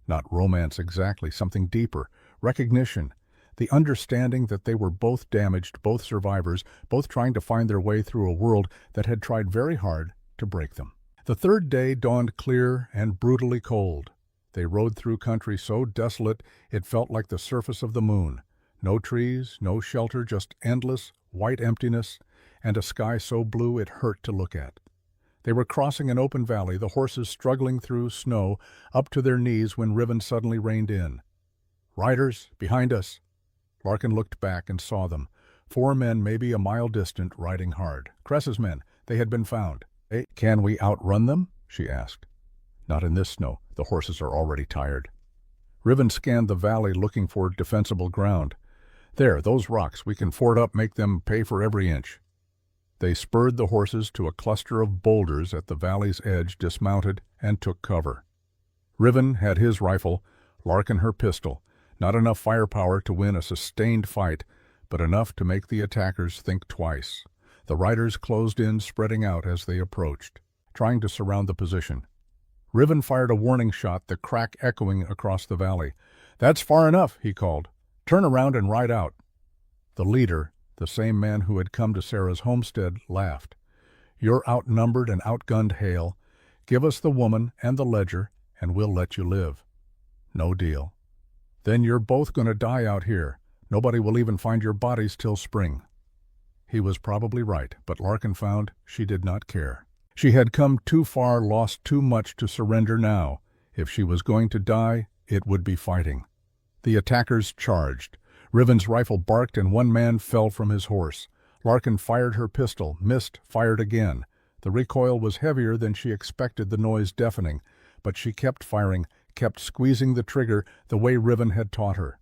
Not romance exactly, something deeper, recognition, the understanding that they were both damaged, both survivors, both trying to find their way through a world that had tried very hard to break them. The third day dawned clear and brutally cold. They rode through country so desolate it felt like the surface of the moon. No trees, no shelter, just endless, white emptiness, and a sky so blue it hurt to look at. They were crossing an open valley, the horses struggling through snow up to their knees when Riven suddenly reined in. "Riders, behind us!" Larkin looked back and saw them. 4 men maybe a mile distant, riding hard. Cress's men. They had been found. "Hey, can we outrun them?" she asked. "Not in this snow. The horses are already tired." Riven scanned the valley looking for defensible ground. "There, those rocks. We can ford up, make them pay for every inch." They spurred the horses to a cluster of boulders at the valley's edge, dismounted, and took cover. Riven had his rifle, Larkin her pistol. Not enough firepower to win a sustained fight, but enough to make the attackers think twice. The riders closed in, spreading out as they approached, trying to surround the position. Riven fired a warning shot, the crack echoing across the valley. "That's far enough," he called. "Turn around and ride out." The leader, the same man who had come to Sarah's homestead, laughed. "You're outnumbered and outgunned, Hale. Give us the woman and the ledger, and we'll let you live." "No deal." "Then you're both going to die out here. Nobody will even find your bodies till spring." He was probably right, but Larkin found she did not care. She had come too far, lost too much to surrender now. If she was going to die, it would be fighting. The attackers charged. Riven's rifle barked and 1 man fell from his horse. Larkin fired her pistol, missed, fired again. The recoil was heavier than she expected, the noise deafening, but she kept firing, kept squeezing the trigger the way Riven had taught her.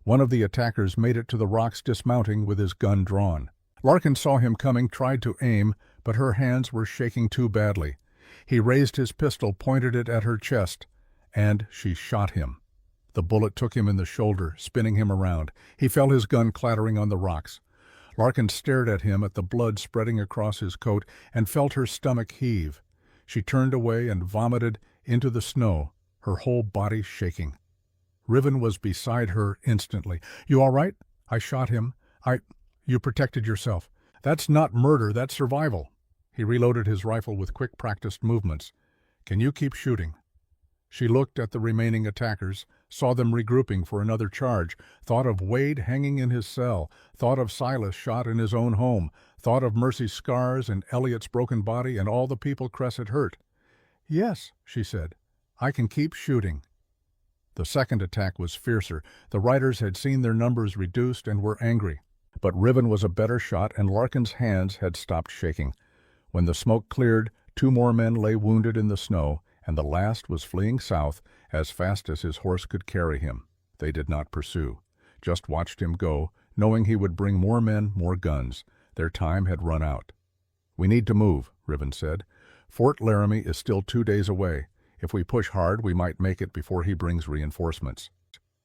One of the attackers made it to the rocks, dismounting with his gun drawn. Larkin saw him coming, tried to aim, but her hands were shaking too badly. He raised his pistol, pointed it at her chest, and she shot him. The bullet took him in the shoulder, spinning him around. He felt his gun clattering on the rocks. Larkin stared at him, at the blood spreading across his coat, and felt her stomach heave. She turned away and vomited into the snow, her whole body shaking. Riven was beside her instantly. "You all right?" "I shot him. You protected yourself." "That's not murder, that's survival." He reloaded his rifle with quick, practiced movements. "Can you keep shooting?" She looked at the remaining attackers, saw them regrouping for another charge, thought of Wade hanging in his cell, thought of Silas shot in his own home, thought of Mercy's scars and Elliot's broken body and all the people Cress had hurt. "Yes," she said, "I can keep shooting." The second attack was fiercer. The riders had seen their numbers reduced and were angry. But Riven was a better shot, and Larkin's hands had stopped shaking. When the smoke cleared, 2 more men lay wounded in the snow, and the last was fleeing south as fast as his horse could carry him. They did not pursue, just watched him go, knowing he would bring more men, more guns. Their time had run out. "We need to move," Riven said. "Fort Laramie is still 2 days away. If we push hard, we might make it before he brings reinforcements."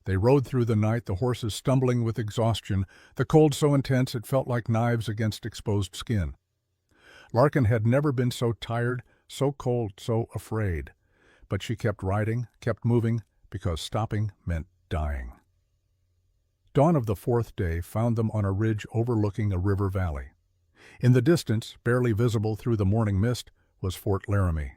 They rode through the night, the horses stumbling with exhaustion, the cold so intense it felt like knives against exposed skin. Larkin had never been so tired, so cold, so afraid. But she kept riding, kept moving, because stopping meant dying. Dawn of the 4th day found them on a ridge overlooking a river valley. In the distance, barely visible through the morning mist, was Fort Laramie.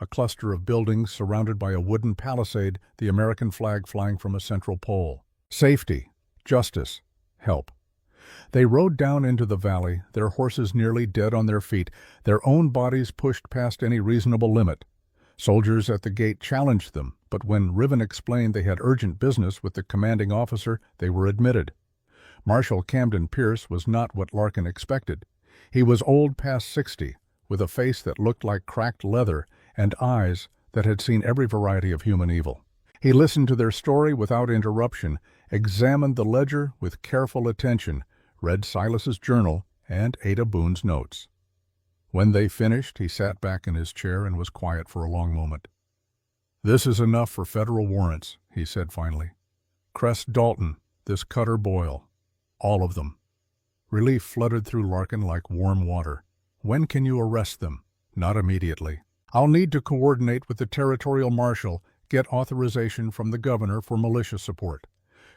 A cluster of buildings surrounded by a wooden palisade, the American flag flying from a central pole. Safety, justice, help. They rode down into the valley, their horses nearly dead on their feet, their own bodies pushed past any reasonable limit. Soldiers at the gate challenged them, but when Riven explained they had urgent business with the commanding officer, they were admitted. Marshal Camden Pierce was not what Larkin expected. He was old past 60, with a face that looked like cracked leather and eyes that had seen every variety of human evil. He listened to their story without interruption, examined the ledger with careful attention, read Silas's journal, and Ada Boone's notes. When they finished, he sat back in his chair and was quiet for a long moment. "This is enough for federal warrants," he said finally. "Cress Dalton, this Cutter Boyle, all of them." Relief flooded through Larkin like warm water. "When can you arrest them?" "Not immediately. I'll need to coordinate with the territorial marshal, get authorization from the governor for militia support.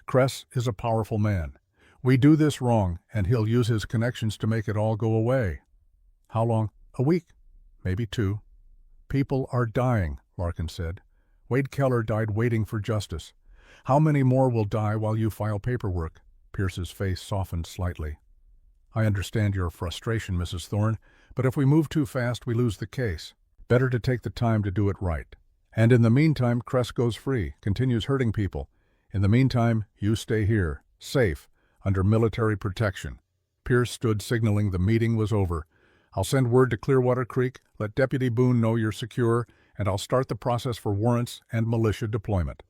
Cress is a powerful man. We do this wrong, and he'll use his connections to make it all go away." "How long?" "A week, maybe 2. "People are dying," Larkin said. "Wade Keller died waiting for justice. How many more will die while you file paperwork? Pierce's face softened slightly. "I understand your frustration, Mrs. Thorne, but if we move too fast, we lose the case. Better to take the time to do it right. And in the meantime, Cress goes free, continues hurting people. In the meantime, you stay here, safe, under military protection." Pierce stood, signaling the meeting was over. "I'll send word to Clearwater Creek, let Deputy Boone know you're secure, and I'll start the process for warrants and militia deployment."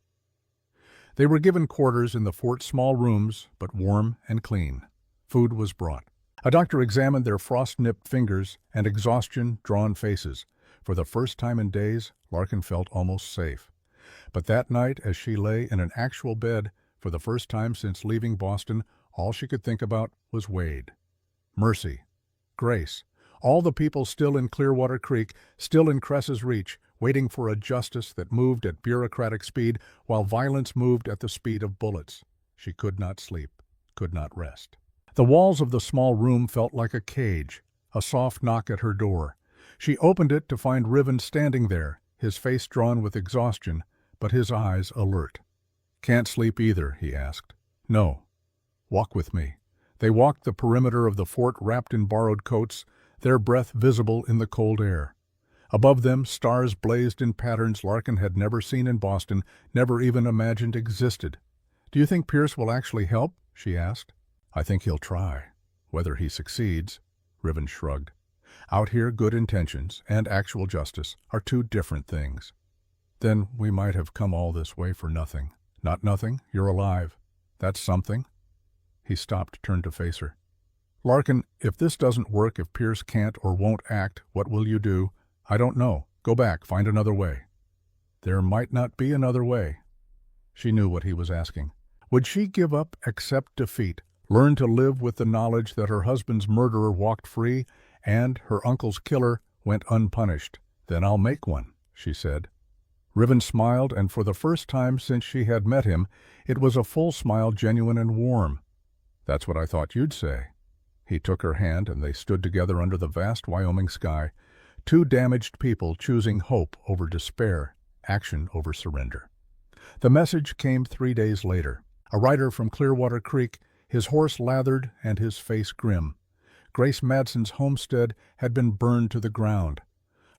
They were given quarters in the fort's small rooms, but warm and clean. Food was brought. A doctor examined their frost-nipped fingers and exhaustion-drawn faces. For the first time in days, Larkin felt almost safe. But that night, as she lay in an actual bed, for the first time since leaving Boston, all she could think about was Wade. Mercy. Grace. All the people still in Clearwater Creek, still in Cress's reach, waiting for a justice that moved at bureaucratic speed while violence moved at the speed of bullets. She could not sleep, could not rest. The walls of the small room felt like a cage. A soft knock at her door. She opened it to find Riven standing there, his face drawn with exhaustion, but his eyes alert. "Can't sleep either?" he asked. "No." "Walk with me." They walked the perimeter of the fort wrapped in borrowed coats, their breath visible in the cold air. Above them, stars blazed in patterns Larkin had never seen in Boston, never even imagined existed. "Do you think Pierce will actually help?" she asked. "I think he'll try. Whether he succeeds," Riven shrugged. "Out here, good intentions and actual justice are two different things." "Then we might have come all this way for nothing." "Not nothing. You're alive. That's something." He stopped, turned to face her. "Larkin, if this doesn't work, if Pierce can't or won't act, what will you do?" "I don't know. Go back, find another way." There might not be another way. She knew what he was asking. Would she give up, accept defeat, learn to live with the knowledge that her husband's murderer walked free and her uncle's killer went unpunished? "Then I'll make one," she said. Riven smiled, and for the first time since she had met him, it was a full smile, genuine and warm. "That's what I thought you'd say." He took her hand, and they stood together under the vast Wyoming sky, two damaged people choosing hope over despair, action over surrender. The message came 3 days later. A rider from Clearwater Creek, his horse lathered and his face grim. Grace Madson's homestead had been burned to the ground.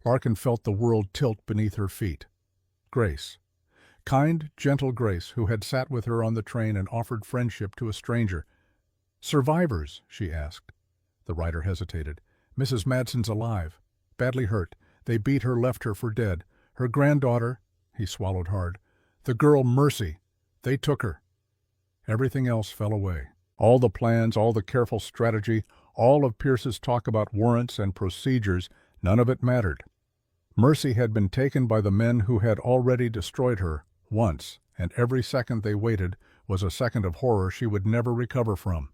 Larkin felt the world tilt beneath her feet. Grace. Kind, gentle Grace, who had sat with her on the train and offered friendship to a stranger. "Survivors?" she asked. The rider hesitated. "Mrs. Madson's alive. Badly hurt. They beat her, left her for dead. Her granddaughter," he swallowed hard. "The girl Mercy. They took her." Everything else fell away. All the plans, all the careful strategy, all of Pierce's talk about warrants and procedures, none of it mattered. Mercy had been taken by the men who had already destroyed her once, and every second they waited was a second of horror she would never recover from.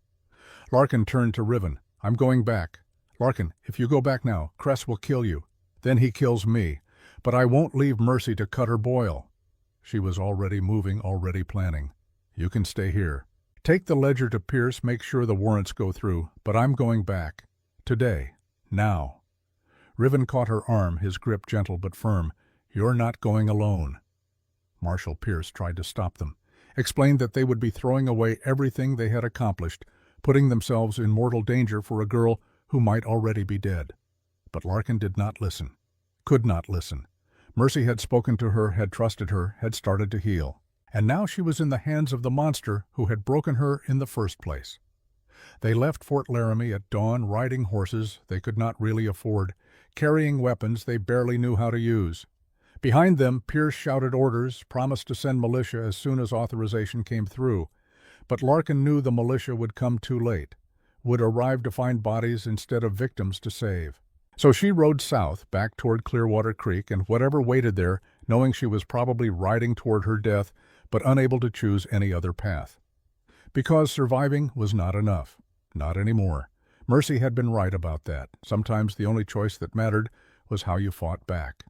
Larkin turned to Riven. "I'm going back. Larkin, if you go back now, Cress will kill you. Then he kills me. But I won't leave Mercy to cut her boil." She was already moving, already planning. "You can stay here. Take the ledger to Pierce, make sure the warrants go through, but I'm going back. Today. Now." Riven caught her arm, his grip gentle but firm. "You're not going alone." Marshal Pierce tried to stop them, explained that they would be throwing away everything they had accomplished, putting themselves in mortal danger for a girl who might already be dead. But Larkin did not listen, could not listen. Mercy had spoken to her, had trusted her, had started to heal. And now she was in the hands of the monster who had broken her in the first place. They left Fort Laramie at dawn, riding horses they could not really afford, carrying weapons they barely knew how to use. Behind them, Pierce shouted orders, promised to send militia as soon as authorization came through. But Larkin knew the militia would come too late, would arrive to find bodies instead of victims to save. So she rode south, back toward Clearwater Creek, and whatever waited there, knowing she was probably riding toward her death, but unable to choose any other path. Because surviving was not enough. Not anymore. Mercy had been right about that. Sometimes the only choice that mattered was how you fought back.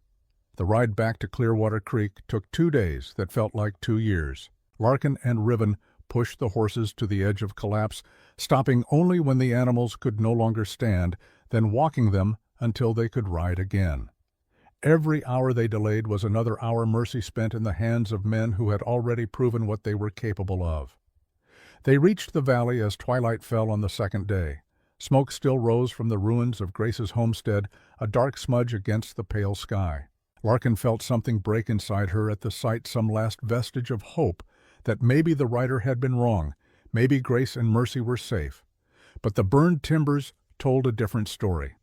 The ride back to Clearwater Creek took 2 days that felt like 2 years. Larkin and Riven pushed the horses to the edge of collapse, stopping only when the animals could no longer stand, then walking them until they could ride again. Every hour they delayed was another hour Mercy spent in the hands of men who had already proven what they were capable of. They reached the valley as twilight fell on the second day. Smoke still rose from the ruins of Grace's homestead, a dark smudge against the pale sky. Larkin felt something break inside her at the sight, some last vestige of hope that maybe the writer had been wrong, maybe Grace and Mercy were safe. But the burned timbers told a different story.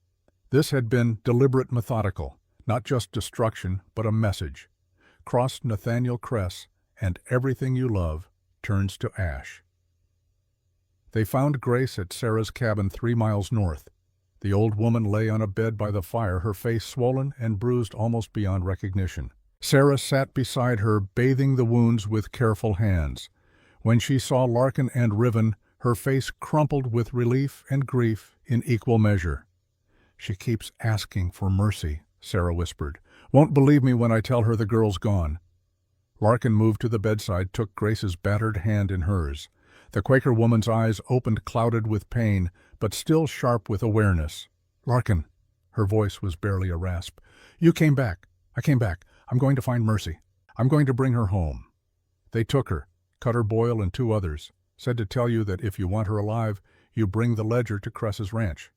This had been deliberate, methodical, not just destruction, but a message. Cross Nathaniel Cress, and everything you love turns to ash. They found Grace at Sarah's cabin 3 miles north. The old woman lay on a bed by the fire, her face swollen and bruised almost beyond recognition. Sarah sat beside her, bathing the wounds with careful hands. When she saw Larkin and Riven, her face crumpled with relief and grief in equal measure. "She keeps asking for mercy," Sarah whispered. "Won't believe me when I tell her the girl's gone." Larkin moved to the bedside, took Grace's battered hand in hers. The Quaker woman's eyes opened, clouded with pain, but still sharp with awareness. "Larkin," her voice was barely a rasp, "you came back. I came back. I'm going to find Mercy. I'm going to bring her home." They took her, Cutter Boyle and 2 others, said to tell you that if you want her alive, you bring the ledger to Cress's ranch.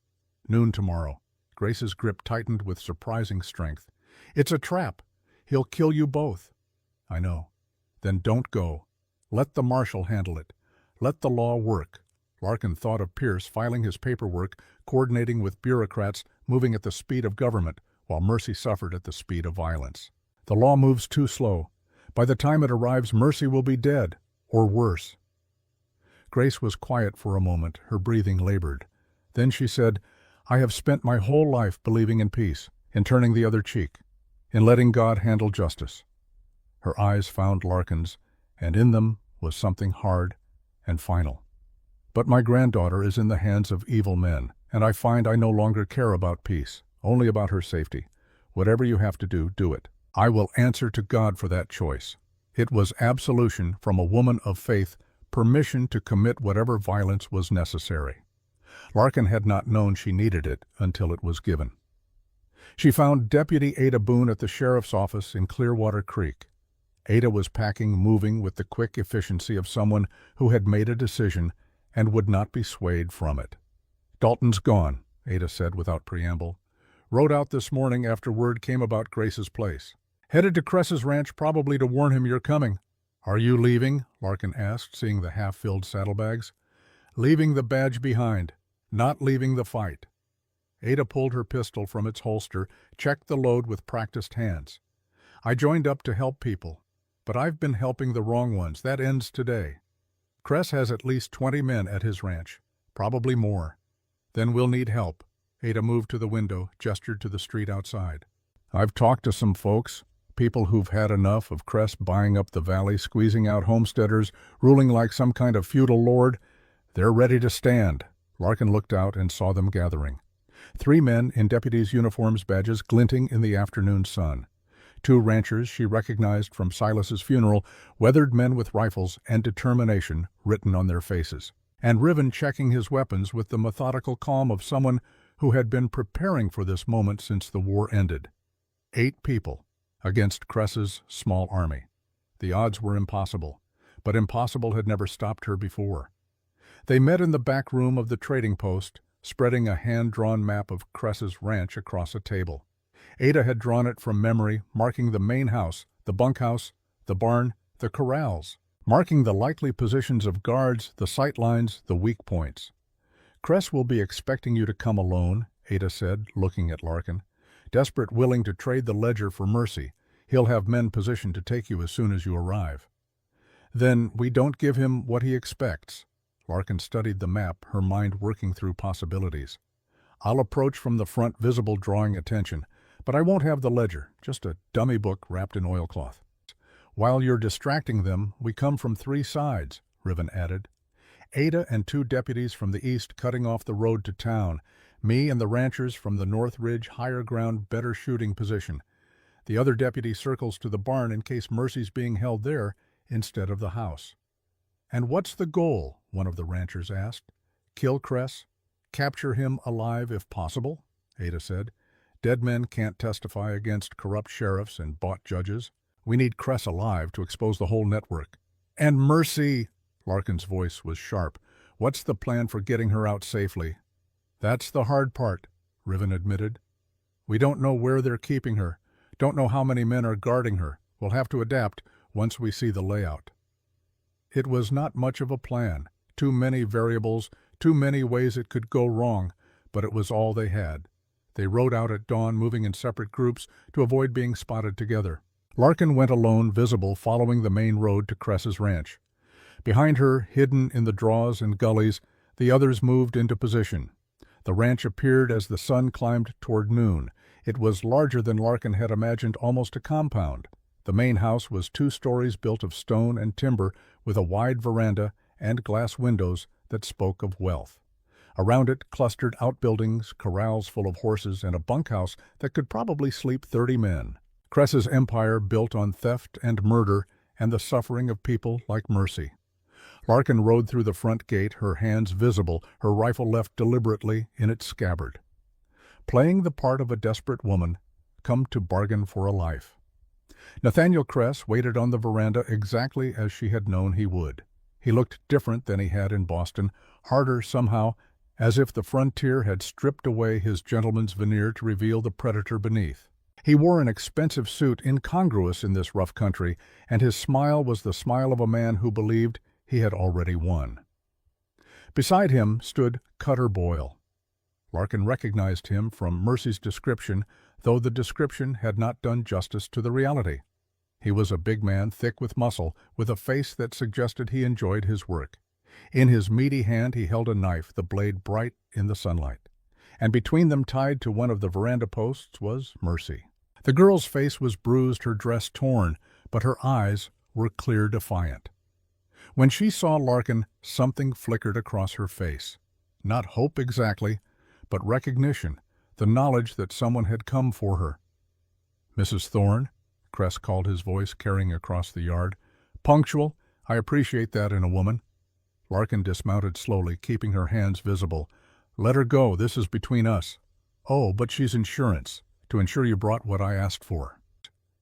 Noon tomorrow. Grace's grip tightened with surprising strength. "It's a trap. He'll kill you both." "I know." "Then don't go. Let the marshal handle it. Let the law work." Larkin thought of Pierce filing his paperwork, coordinating with bureaucrats, moving at the speed of government, while Mercy suffered at the speed of violence. "The law moves too slow. By the time it arrives, Mercy will be dead, or worse." Grace was quiet for a moment, her breathing labored. Then she said, "I have spent my whole life believing in peace, in turning the other cheek, in letting God handle justice." Her eyes found Larkin's, and in them was something hard and final. "But my granddaughter is in the hands of evil men, and I find I no longer care about peace, only about her safety. Whatever you have to do, do it. I will answer to God for that choice." It was absolution from a woman of faith, permission to commit whatever violence was necessary. Larkin had not known she needed it until it was given. She found Deputy Ada Boone at the sheriff's office in Clearwater Creek. Ada was packing, moving with the quick efficiency of someone who had made a decision and would not be swayed from it. "Dalton's gone," Ada said without preamble. "Rode out this morning after word came about Grace's place. Headed to Cress's ranch, probably to warn him you're coming." "Are you leaving?" Larkin asked, seeing the half-filled saddlebags. "Leaving the badge behind, not leaving the fight." Ada pulled her pistol from its holster, checked the load with practiced hands. "I joined up to help people, but I've been helping the wrong ones. That ends today. Cress has at least 20 men at his ranch, probably more. Then we'll need help." Ada moved to the window, gestured to the street outside. "I've talked to some folks, people who've had enough of Cress buying up the valley, squeezing out homesteaders, ruling like some kind of feudal lord. They're ready to stand." Larkin looked out and saw them gathering. 3 men in deputies' uniforms, badges glinting in the afternoon sun. 2 ranchers she recognized from Silas's funeral, weathered men with rifles and determination written on their faces. And Riven checking his weapons with the methodical calm of someone who had been preparing for this moment since the war ended. 8 people against Cress's small army. The odds were impossible, but impossible had never stopped her before. They met in the back room of the trading post, spreading a hand-drawn map of Cress's ranch across a table. Ada had drawn it from memory, marking the main house, the bunkhouse, the barn, the corrals, marking the likely positions of guards, the sight lines, the weak points. "Cress will be expecting you to come alone," Ada said, looking at Larkin. "Desperate, willing to trade the ledger for Mercy. He'll have men positioned to take you as soon as you arrive." "Then we don't give him what he expects." Larkin studied the map, her mind working through possibilities. "I'll approach from the front, visible, drawing attention. But I won't have the ledger, just a dummy book wrapped in oilcloth. While you're distracting them, we come from 3 sides," Riven added. "Ada and 2 deputies from the east cutting off the road to town. Me and the ranchers from the North Ridge higher ground, better shooting position. The other deputy circles to the barn in case Mercy's being held there instead of the house." "And what's the goal?" one of the ranchers asked. "Kill Cress? Capture him alive if possible?" Ada said. "Dead men can't testify against corrupt sheriffs and bought judges. We need Cress alive to expose the whole network." "And Mercy," Larkin's voice was sharp. "What's the plan for getting her out safely?" "That's the hard part," Riven admitted. "We don't know where they're keeping her. Don't know how many men are guarding her. We'll have to adapt once we see the layout." It was not much of a plan. Too many variables, too many ways it could go wrong, but it was all they had. They rode out at dawn, moving in separate groups to avoid being spotted together. Larkin went alone, visible, following the main road to Cress's ranch. Behind her, hidden in the draws and gullies, the others moved into position. The ranch appeared as the sun climbed toward noon. It was larger than Larkin had imagined, almost a compound. The main house was 2 stories built of stone and timber, with a wide veranda and glass windows that spoke of wealth. Around it clustered outbuildings, corrals full of horses, and a bunkhouse that could probably sleep 30 men. Cress's empire built on theft and murder and the suffering of people like Mercy. Larkin rode through the front gate, her hands visible, her rifle left deliberately in its scabbard. Playing the part of a desperate woman, come to bargain for a life. Nathaniel Cress waited on the veranda exactly as she had known he would. He looked different than he had in Boston, harder somehow, as if the frontier had stripped away his gentleman's veneer to reveal the predator beneath. He wore an expensive suit incongruous in this rough country, and his smile was the smile of a man who believed he had already won. Beside him stood Cutter Boyle. Larkin recognized him from Mercy's description, though the description had not done justice to the reality. He was a big man, thick with muscle, with a face that suggested he enjoyed his work. In his meaty hand he held a knife, the blade bright in the sunlight. And between them, tied to one of the veranda posts, was Mercy. The girl's face was bruised, her dress torn, but her eyes were clear, defiant. When she saw Larkin, something flickered across her face. Not hope exactly, but recognition, the knowledge that someone had come for her. "Mrs. Thorne," Cress called, his voice carrying across the yard. "Punctual. I appreciate that in a woman." Larkin dismounted slowly, keeping her hands visible. "Let her go. This is between us." "Oh, but she's insurance. To ensure you brought what I asked for."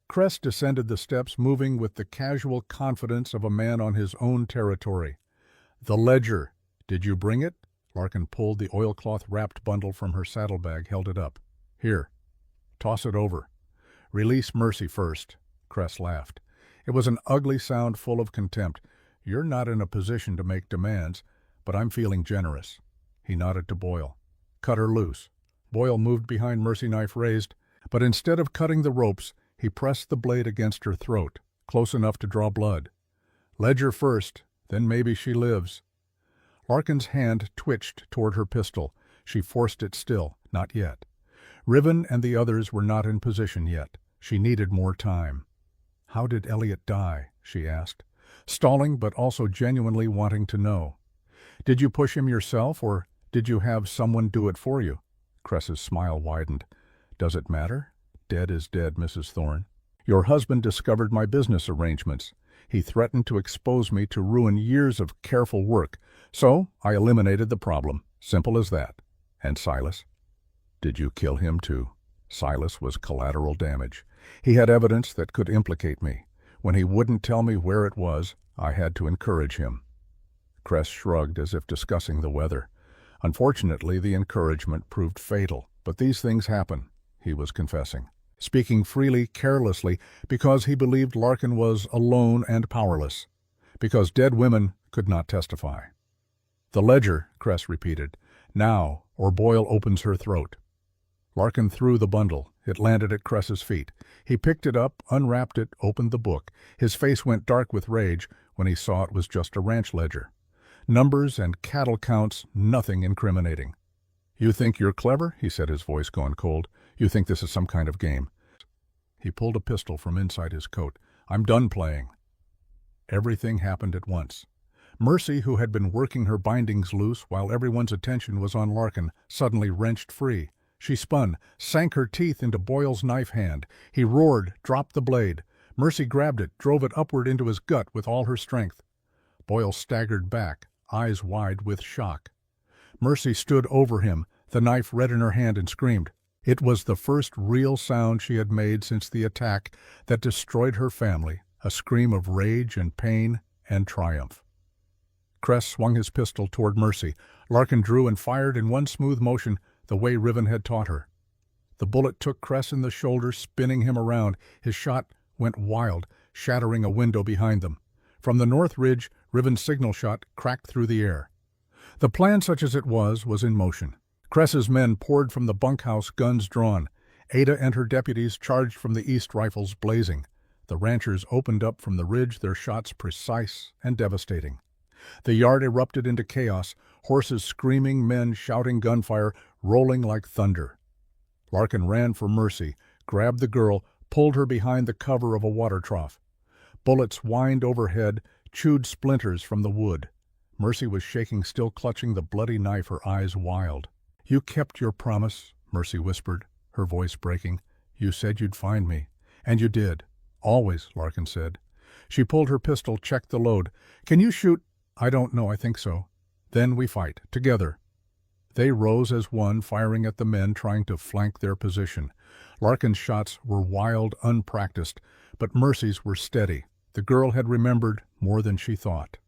Cress descended the steps, moving with the casual confidence of a man on his own territory. "The ledger. Did you bring it?" Larkin pulled the oilcloth-wrapped bundle from her saddlebag, held it up. "Here. Toss it over. Release Mercy first." Cress laughed. It was an ugly sound full of contempt. "You're not in a position to make demands, but I'm feeling generous." He nodded to Boyle. "Cut her loose." Boyle moved behind Mercy, knife raised, but instead of cutting the ropes, he pressed the blade against her throat, close enough to draw blood. "Ledger first, then maybe she lives." Larkin's hand twitched toward her pistol. She forced it still. Not yet. Riven and the others were not in position yet. She needed more time. "How did Elliot die?" she asked, stalling but also genuinely wanting to know. "Did you push him yourself, or did you have someone do it for you?" Cress's smile widened. "Does it matter? Dead is dead, Mrs. Thorne. Your husband discovered my business arrangements. He threatened to expose me, to ruin years of careful work. So I eliminated the problem. Simple as that. And Silas? Did you kill him too?" Silas was collateral damage. He had evidence that could implicate me. When he wouldn't tell me where it was, I had to encourage him. Cress shrugged, as if discussing the weather. Unfortunately, the encouragement proved fatal. But these things happen, he was confessing. Speaking freely, carelessly, because he believed Larkin was alone and powerless. Because dead women could not testify. "The ledger," Cress repeated. "Now, or Boyle opens her throat." Larkin threw the bundle. It landed at Cress's feet. He picked it up, unwrapped it, opened the book. His face went dark with rage when he saw it was just a ranch ledger. Numbers and cattle counts, nothing incriminating. "You think you're clever?" he said, his voice gone cold. "You think this is some kind of game?" He pulled a pistol from inside his coat. "I'm done playing." Everything happened at once. Mercy, who had been working her bindings loose while everyone's attention was on Larkin, suddenly wrenched free. She spun, sank her teeth into Boyle's knife hand. He roared, dropped the blade. Mercy grabbed it, drove it upward into his gut with all her strength. Boyle staggered back, eyes wide with shock. Mercy stood over him, the knife red in her hand, and screamed. It was the first real sound she had made since the attack that destroyed her family, a scream of rage and pain and triumph. Cress swung his pistol toward Mercy. Larkin drew and fired in one smooth motion, the way Riven had taught her. The bullet took Cress in the shoulder, spinning him around. His shot went wild, shattering a window behind them. From the north ridge, Riven's signal shot cracked through the air. The plan, such as it was in motion. Cress's men poured from the bunkhouse, guns drawn. Ada and her deputies charged from the east, rifles blazing. The ranchers opened up from the ridge, their shots precise and devastating. The yard erupted into chaos, horses screaming, men shouting, gunfire rolling like thunder. Larkin ran for Mercy, grabbed the girl, pulled her behind the cover of a water trough. Bullets whined overhead, chewed splinters from the wood. Mercy was shaking, still clutching the bloody knife, her eyes wild. "You kept your promise," Mercy whispered, her voice breaking. "You said you'd find me." "And you did." "Always," Larkin said. She pulled her pistol, checked the load. "Can you shoot?" "I don't know, I think so." "Then we fight, together." They rose as one, firing at the men trying to flank their position. Larkin's shots were wild, unpracticed, but Mercy's were steady. The girl had remembered more than she thought.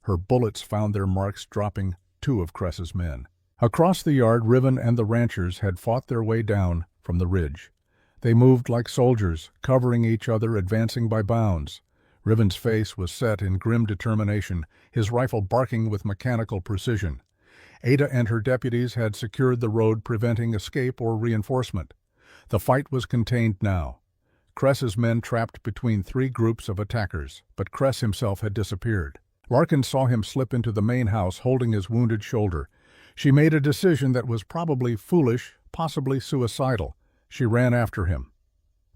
Her bullets found their marks, dropping 2 of Cress's men. Across the yard, Riven and the ranchers had fought their way down from the ridge. They moved like soldiers, covering each other, advancing by bounds. Riven's face was set in grim determination, his rifle barking with mechanical precision. Ada and her deputies had secured the road, preventing escape or reinforcement. The fight was contained now. Cress's men trapped between 3 groups of attackers, but Cress himself had disappeared. Larkin saw him slip into the main house, holding his wounded shoulder. She made a decision that was probably foolish, possibly suicidal. She ran after him.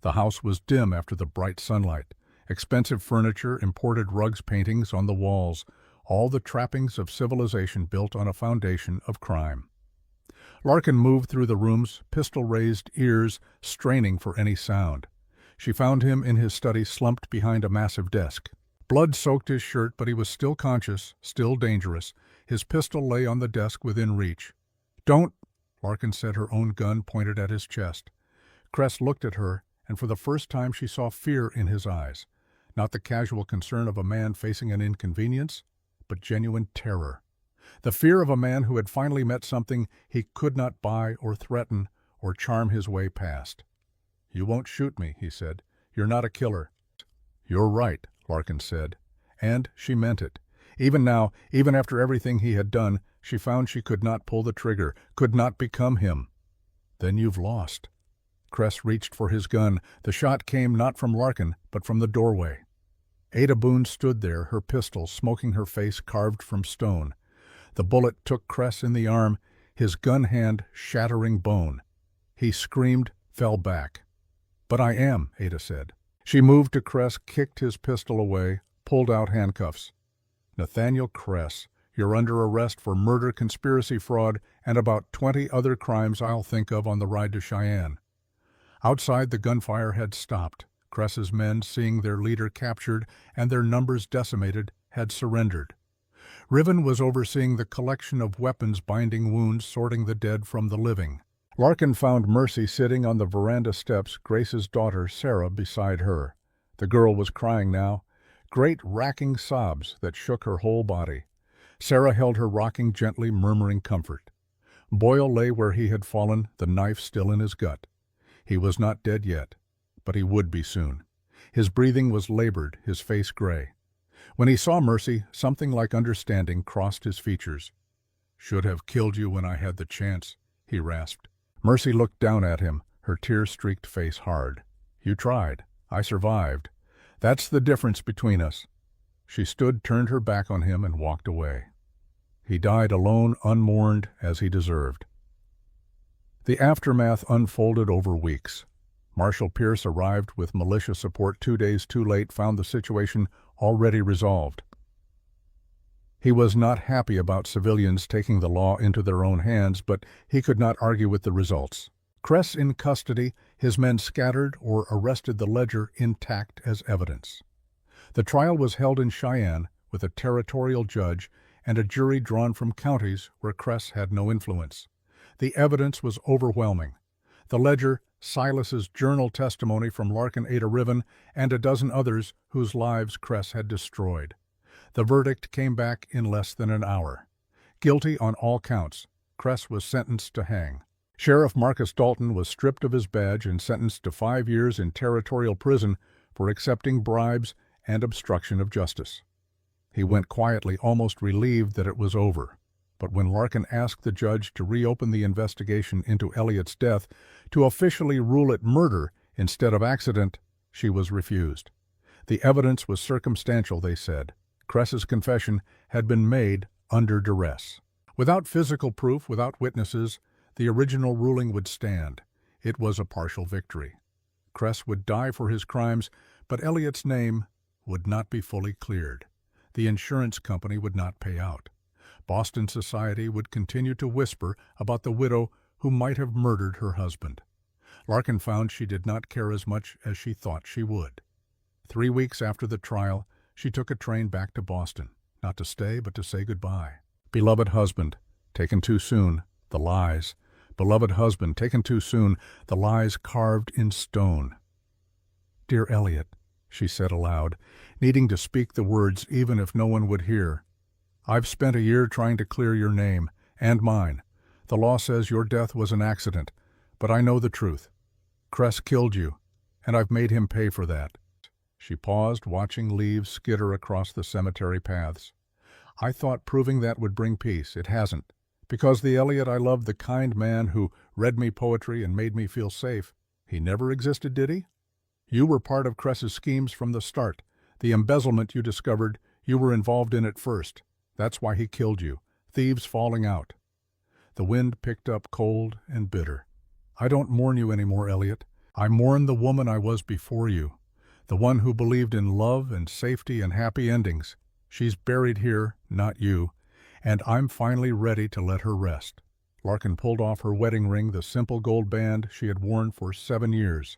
The house was dim after the bright sunlight. Expensive furniture, imported rugs, paintings on the walls, all the trappings of civilization built on a foundation of crime. Larkin moved through the rooms, pistol raised, ears straining for any sound. She found him in his study, slumped behind a massive desk. Blood soaked his shirt, but he was still conscious, still dangerous. His pistol lay on the desk within reach. "Don't," Larkin said, her own gun pointed at his chest. Cress looked at her, and for the first time she saw fear in his eyes. Not the casual concern of a man facing an inconvenience, but genuine terror. The fear of a man who had finally met something he could not buy or threaten or charm his way past. "You won't shoot me," he said. "You're not a killer." "You're right," Larkin said. And she meant it. Even now, even after everything he had done, she found she could not pull the trigger, could not become him. "Then you've lost." Cress reached for his gun. The shot came not from Larkin, but from the doorway. Ada Boone stood there, her pistol smoking, her face carved from stone. The bullet took Cress in the arm, his gun hand shattering bone. He screamed, fell back. "But I am," Ada said. She moved to Cress, kicked his pistol away, pulled out handcuffs. "Nathaniel Cress, you're under arrest for murder, conspiracy, fraud, and about 20 other crimes I'll think of on the ride to Cheyenne." Outside, the gunfire had stopped. Cress's men, seeing their leader captured and their numbers decimated, had surrendered. Riven was overseeing the collection of weapons, binding wounds, sorting the dead from the living. Larkin found Mercy sitting on the veranda steps, Grace's daughter, Sarah, beside her. The girl was crying now, great racking sobs that shook her whole body. Sarah held her, rocking gently, murmuring comfort. Boyle lay where he had fallen, the knife still in his gut. He was not dead yet, but he would be soon. His breathing was labored, his face gray. When he saw Mercy, something like understanding crossed his features. "Should have killed you when I had the chance," he rasped. Mercy looked down at him, her tear-streaked face hard. "You tried. I survived. That's the difference between us." She stood, turned her back on him, and walked away. He died alone, unmourned, as he deserved. The aftermath unfolded over weeks. Marshal Pierce arrived with militia support 2 days too late, found the situation already resolved. He was not happy about civilians taking the law into their own hands, but he could not argue with the results. Cress in custody, his men scattered or arrested, the ledger intact as evidence. The trial was held in Cheyenne with a territorial judge and a jury drawn from counties where Cress had no influence. The evidence was overwhelming. The ledger, Silas's journal testimony from Larkin, Ada Riven, and a dozen others whose lives Cress had destroyed. The verdict came back in less than an hour. Guilty on all counts, Kress was sentenced to hang. Sheriff Marcus Dalton was stripped of his badge and sentenced to 5 years in territorial prison for accepting bribes and obstruction of justice. He went quietly, almost relieved that it was over. But when Larkin asked the judge to reopen the investigation into Elliott's death, to officially rule it murder instead of accident, she was refused. The evidence was circumstantial, they said. Kress's confession had been made under duress. Without physical proof, without witnesses, the original ruling would stand. It was a partial victory. Kress would die for his crimes, but Elliott's name would not be fully cleared. The insurance company would not pay out. Boston society would continue to whisper about the widow who might have murdered her husband. Larkin found she did not care as much as she thought she would. 3 weeks after the trial, she took a train back to Boston, not to stay, but to say goodbye. Beloved husband, taken too soon, the lies. Beloved husband, taken too soon, the lies carved in stone. Dear Elliott, she said aloud, needing to speak the words even if no one would hear. I've spent a year trying to clear your name, and mine. The law says your death was an accident, but I know the truth. Kress killed you, and I've made him pay for that. She paused, watching leaves skitter across the cemetery paths. I thought proving that would bring peace. It hasn't. Because the Elliott I loved, the kind man who read me poetry and made me feel safe, he never existed, did he? You were part of Kress's schemes from the start. The embezzlement you discovered, you were involved in it first. That's why he killed you. Thieves falling out. The wind picked up cold and bitter. I don't mourn you anymore, Elliott. I mourn the woman I was before you. The one who believed in love and safety and happy endings. She's buried here, not you, and I'm finally ready to let her rest. Larkin pulled off her wedding ring, the simple gold band she had worn for 7 years.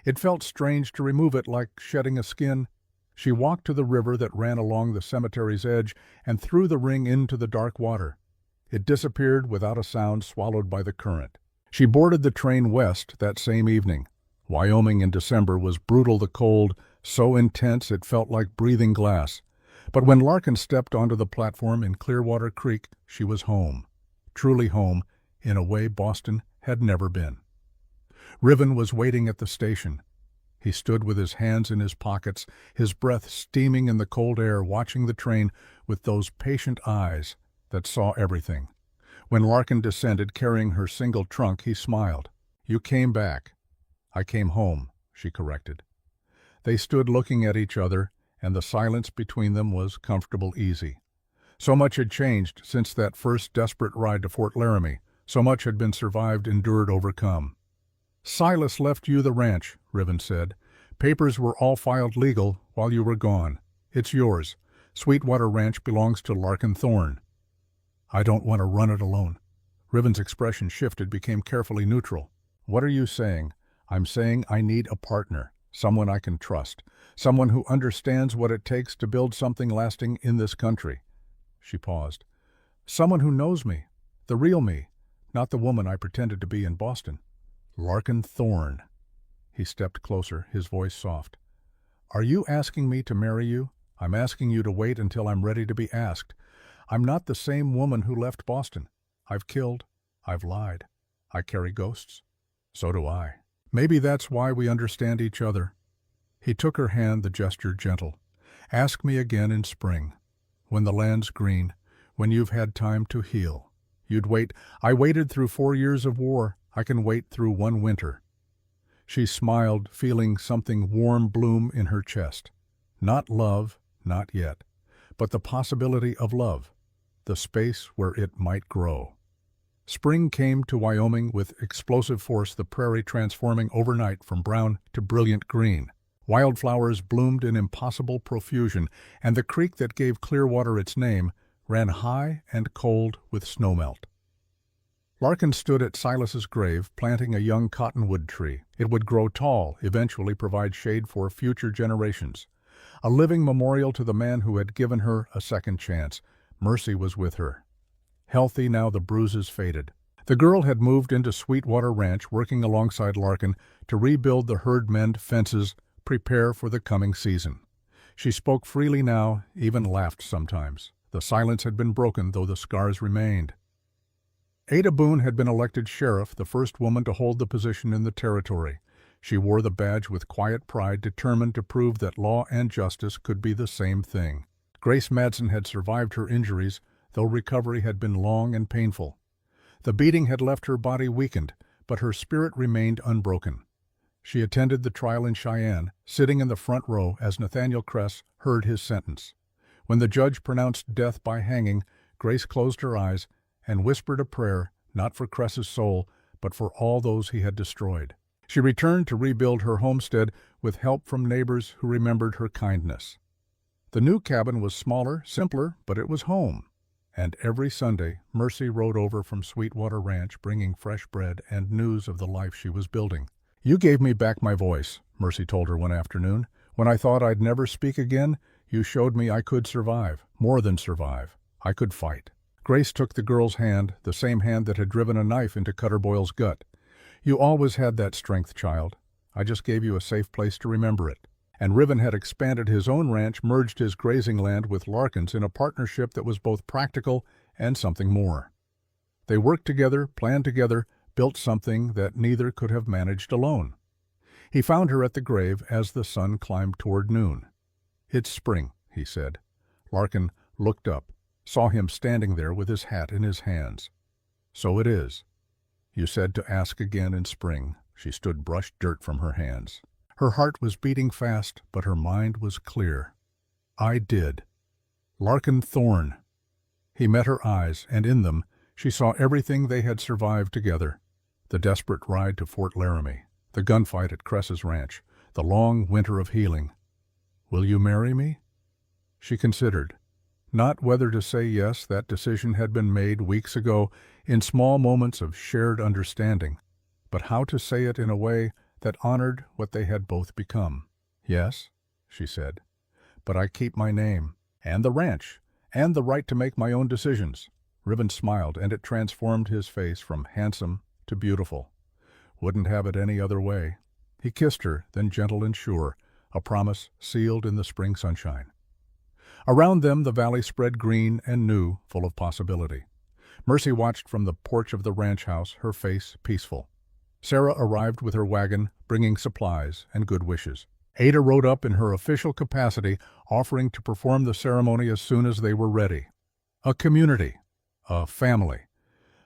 It felt strange to remove it, like shedding a skin. She walked to the river that ran along the cemetery's edge and threw the ring into the dark water. It disappeared without a sound, swallowed by the current. She boarded the train west that same evening. Wyoming in December was brutal, the cold, so intense it felt like breathing glass. But when Larkin stepped onto the platform in Clearwater Creek, she was home. Truly home, in a way Boston had never been. Riven was waiting at the station. He stood with his hands in his pockets, his breath steaming in the cold air, watching the train with those patient eyes that saw everything. When Larkin descended, carrying her single trunk, he smiled. You came back. I came home, she corrected. They stood looking at each other, and the silence between them was comfortable, easy. So much had changed since that first desperate ride to Fort Laramie. So much had been survived, endured, overcome. Silas left you the ranch, Riven said. Papers were all filed legal while you were gone. It's yours. Sweetwater Ranch belongs to Larkin Thorne. I don't want to run it alone. Riven's expression shifted, became carefully neutral. What are you saying? I'm saying I need a partner, someone I can trust, someone who understands what it takes to build something lasting in this country. She paused. Someone who knows me, the real me, not the woman I pretended to be in Boston. Larkin Thorne. He stepped closer, his voice soft. Are you asking me to marry you? I'm asking you to wait until I'm ready to be asked. I'm not the same woman who left Boston. I've killed. I've lied. I carry ghosts. So do I. Maybe that's why we understand each other. He took her hand, the gesture gentle. Ask me again in spring, when the land's green, when you've had time to heal. You'd wait. I waited through 4 years of war. I can wait through 1 winter. She smiled, feeling something warm bloom in her chest. Not love, not yet, but the possibility of love, the space where it might grow. Spring came to Wyoming with explosive force, the prairie transforming overnight from brown to brilliant green. Wildflowers bloomed in impossible profusion, and the creek that gave Clearwater its name ran high and cold with snowmelt. Larkin stood at Silas's grave, planting a young cottonwood tree. It would grow tall, eventually provide shade for future generations. A living memorial to the man who had given her a second chance. Mercy was with her. Healthy now, the bruises faded. The girl had moved into Sweetwater Ranch, working alongside Larkin to rebuild the herd, mend fences, prepare for the coming season. She spoke freely now, even laughed sometimes. The silence had been broken, though the scars remained. Ada Boone had been elected sheriff, the first woman to hold the position in the territory. She wore the badge with quiet pride, determined to prove that law and justice could be the same thing. Grace Madsen had survived her injuries, though recovery had been long and painful. The beating had left her body weakened, but her spirit remained unbroken. She attended the trial in Cheyenne, sitting in the front row as Nathaniel Kress heard his sentence. When the judge pronounced death by hanging, Grace closed her eyes and whispered a prayer, not for Kress's soul, but for all those he had destroyed. She returned to rebuild her homestead with help from neighbors who remembered her kindness. The new cabin was smaller, simpler, but it was home. And every Sunday, Mercy rode over from Sweetwater Ranch bringing fresh bread and news of the life she was building. "You gave me back my voice," Mercy told her one afternoon. "When I thought I'd never speak again, you showed me I could survive, more than survive. I could fight." Grace took the girl's hand, the same hand that had driven a knife into Cutter Boyle's gut. "You always had that strength, child. I just gave you a safe place to remember it." And Riven had expanded his own ranch, merged his grazing land with Larkin's in a partnership that was both practical and something more. They worked together, planned together, built something that neither could have managed alone. He found her at the grave as the sun climbed toward noon. "It's spring," he said. Larkin looked up, saw him standing there with his hat in his hands. "So it is. You said to ask again in spring." She stood, brushed dirt from her hands. Her heart was beating fast, but her mind was clear. "I did. Larkin Thorne." He met her eyes, and in them she saw everything they had survived together. The desperate ride to Fort Laramie, the gunfight at Kress's ranch, the long winter of healing. "Will you marry me?" She considered. Not whether to say yes, that decision had been made weeks ago in small moments of shared understanding, but how to say it in a way that honored what they had both become. "Yes," she said, "but I keep my name, and the ranch, and the right to make my own decisions." Riven smiled, and it transformed his face from handsome to beautiful. "Wouldn't have it any other way." He kissed her, then gentle and sure, a promise sealed in the spring sunshine. Around them the valley spread green and new, full of possibility. Mercy watched from the porch of the ranch house, her face peaceful. Sarah arrived with her wagon, bringing supplies and good wishes. Ada rode up in her official capacity, offering to perform the ceremony as soon as they were ready. A community, a family,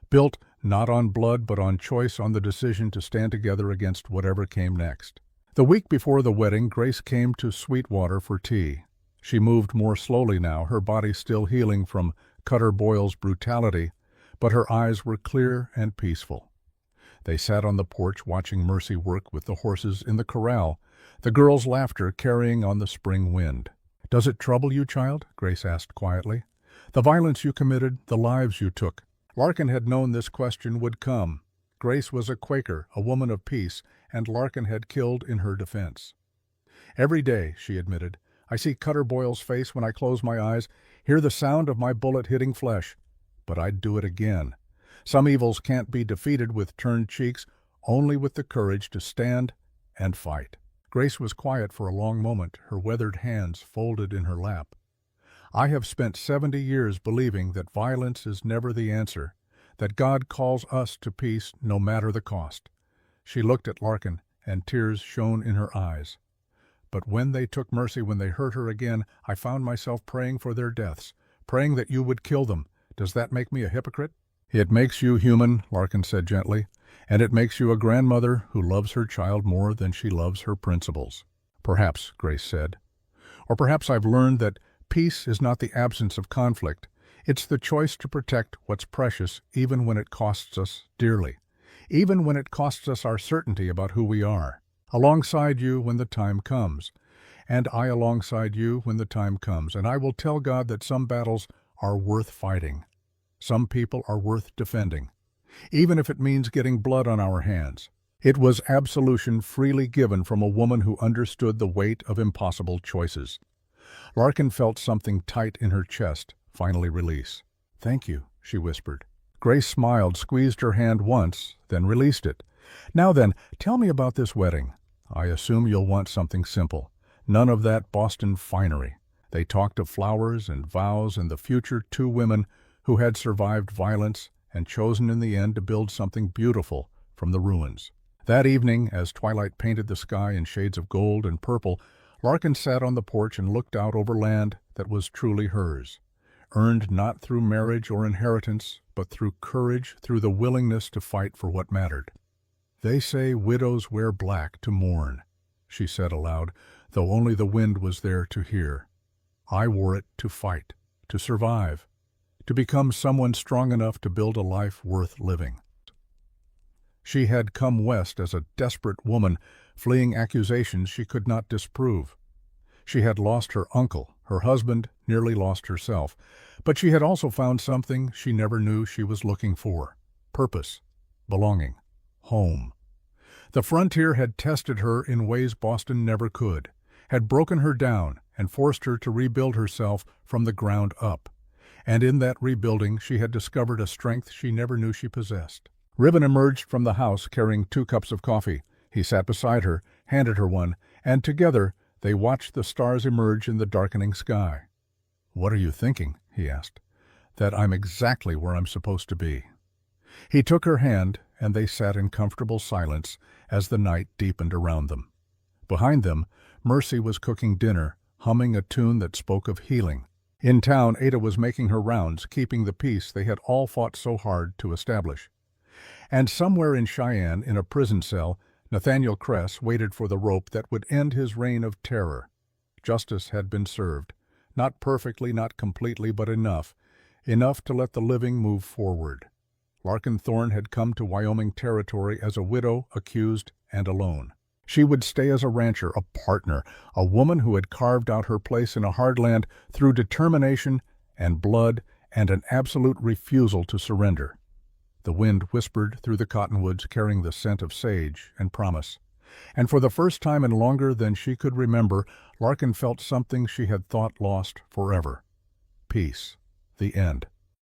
built not on blood but on choice, on the decision to stand together against whatever came next. The week before the wedding, Grace came to Sweetwater for tea. She moved more slowly now, her body still healing from Cutter Boyle's brutality, but her eyes were clear and peaceful. They sat on the porch watching Mercy work with the horses in the corral, the girl's laughter carrying on the spring wind. "Does it trouble you, child?" Grace asked quietly. "The violence you committed, the lives you took." Larkin had known this question would come. Grace was a Quaker, a woman of peace, and Larkin had killed in her defense. "Every day," she admitted, "I see Cutter Boyle's face when I close my eyes, hear the sound of my bullet hitting flesh. But I'd do it again. Some evils can't be defeated with turned cheeks, only with the courage to stand and fight." Grace was quiet for a long moment, her weathered hands folded in her lap. "I have spent 70 years believing that violence is never the answer, that God calls us to peace no matter the cost." She looked at Larkin, and tears shone in her eyes. "But when they took Mercy, when they hurt her again, I found myself praying for their deaths, praying that you would kill them. Does that make me a hypocrite?" "It makes you human," Larkin said gently, "and it makes you a grandmother who loves her child more than she loves her principles." "Perhaps," Grace said. "Or perhaps I've learned that peace is not the absence of conflict. It's the choice to protect what's precious even when it costs us dearly, even when it costs us our certainty about who we are. Alongside you when the time comes, and I alongside you when the time comes, and I will tell God that some battles are worth fighting. Some people are worth defending, even if it means getting blood on our hands." It was absolution freely given from a woman who understood the weight of impossible choices. Larkin felt something tight in her chest finally release. "Thank you," she whispered. Grace smiled, squeezed her hand once, then released it. "Now then, tell me about this wedding. I assume you'll want something simple. None of that Boston finery. They talked of flowers and vows and the future two women who had survived violence and chosen in the end to build something beautiful from the ruins. That evening, as twilight painted the sky in shades of gold and purple, Larkin sat on the porch and looked out over land that was truly hers, earned not through marriage or inheritance, but through courage, through the willingness to fight for what mattered. "They say widows wear black to mourn," she said aloud, though only the wind was there to hear. "I wore it to fight, to survive, to become someone strong enough to build a life worth living." She had come west as a desperate woman, fleeing accusations she could not disprove. She had lost her uncle, her husband, nearly lost herself, but she had also found something she never knew she was looking for: purpose, belonging, home. The frontier had tested her in ways Boston never could, had broken her down and forced her to rebuild herself from the ground up. And in that rebuilding she had discovered a strength she never knew she possessed. Ribbon emerged from the house carrying 2 cups of coffee. He sat beside her, handed her one, and together they watched the stars emerge in the darkening sky. "What are you thinking?" he asked. "That I'm exactly where I'm supposed to be." He took her hand, and they sat in comfortable silence as the night deepened around them. Behind them, Mercy was cooking dinner, humming a tune that spoke of healing. In town, Ada was making her rounds, keeping the peace they had all fought so hard to establish. And somewhere in Cheyenne, in a prison cell, Nathaniel Kress waited for the rope that would end his reign of terror. Justice had been served. Not perfectly, not completely, but enough to let the living move forward. Larkin Thorne had come to Wyoming territory as a widow, accused, and alone. She would stay as a rancher, a partner, a woman who had carved out her place in a hard land through determination and blood and an absolute refusal to surrender. The wind whispered through the cottonwoods, carrying the scent of sage and promise. And for the first time in longer than she could remember, Larkin felt something she had thought lost forever: peace, the end.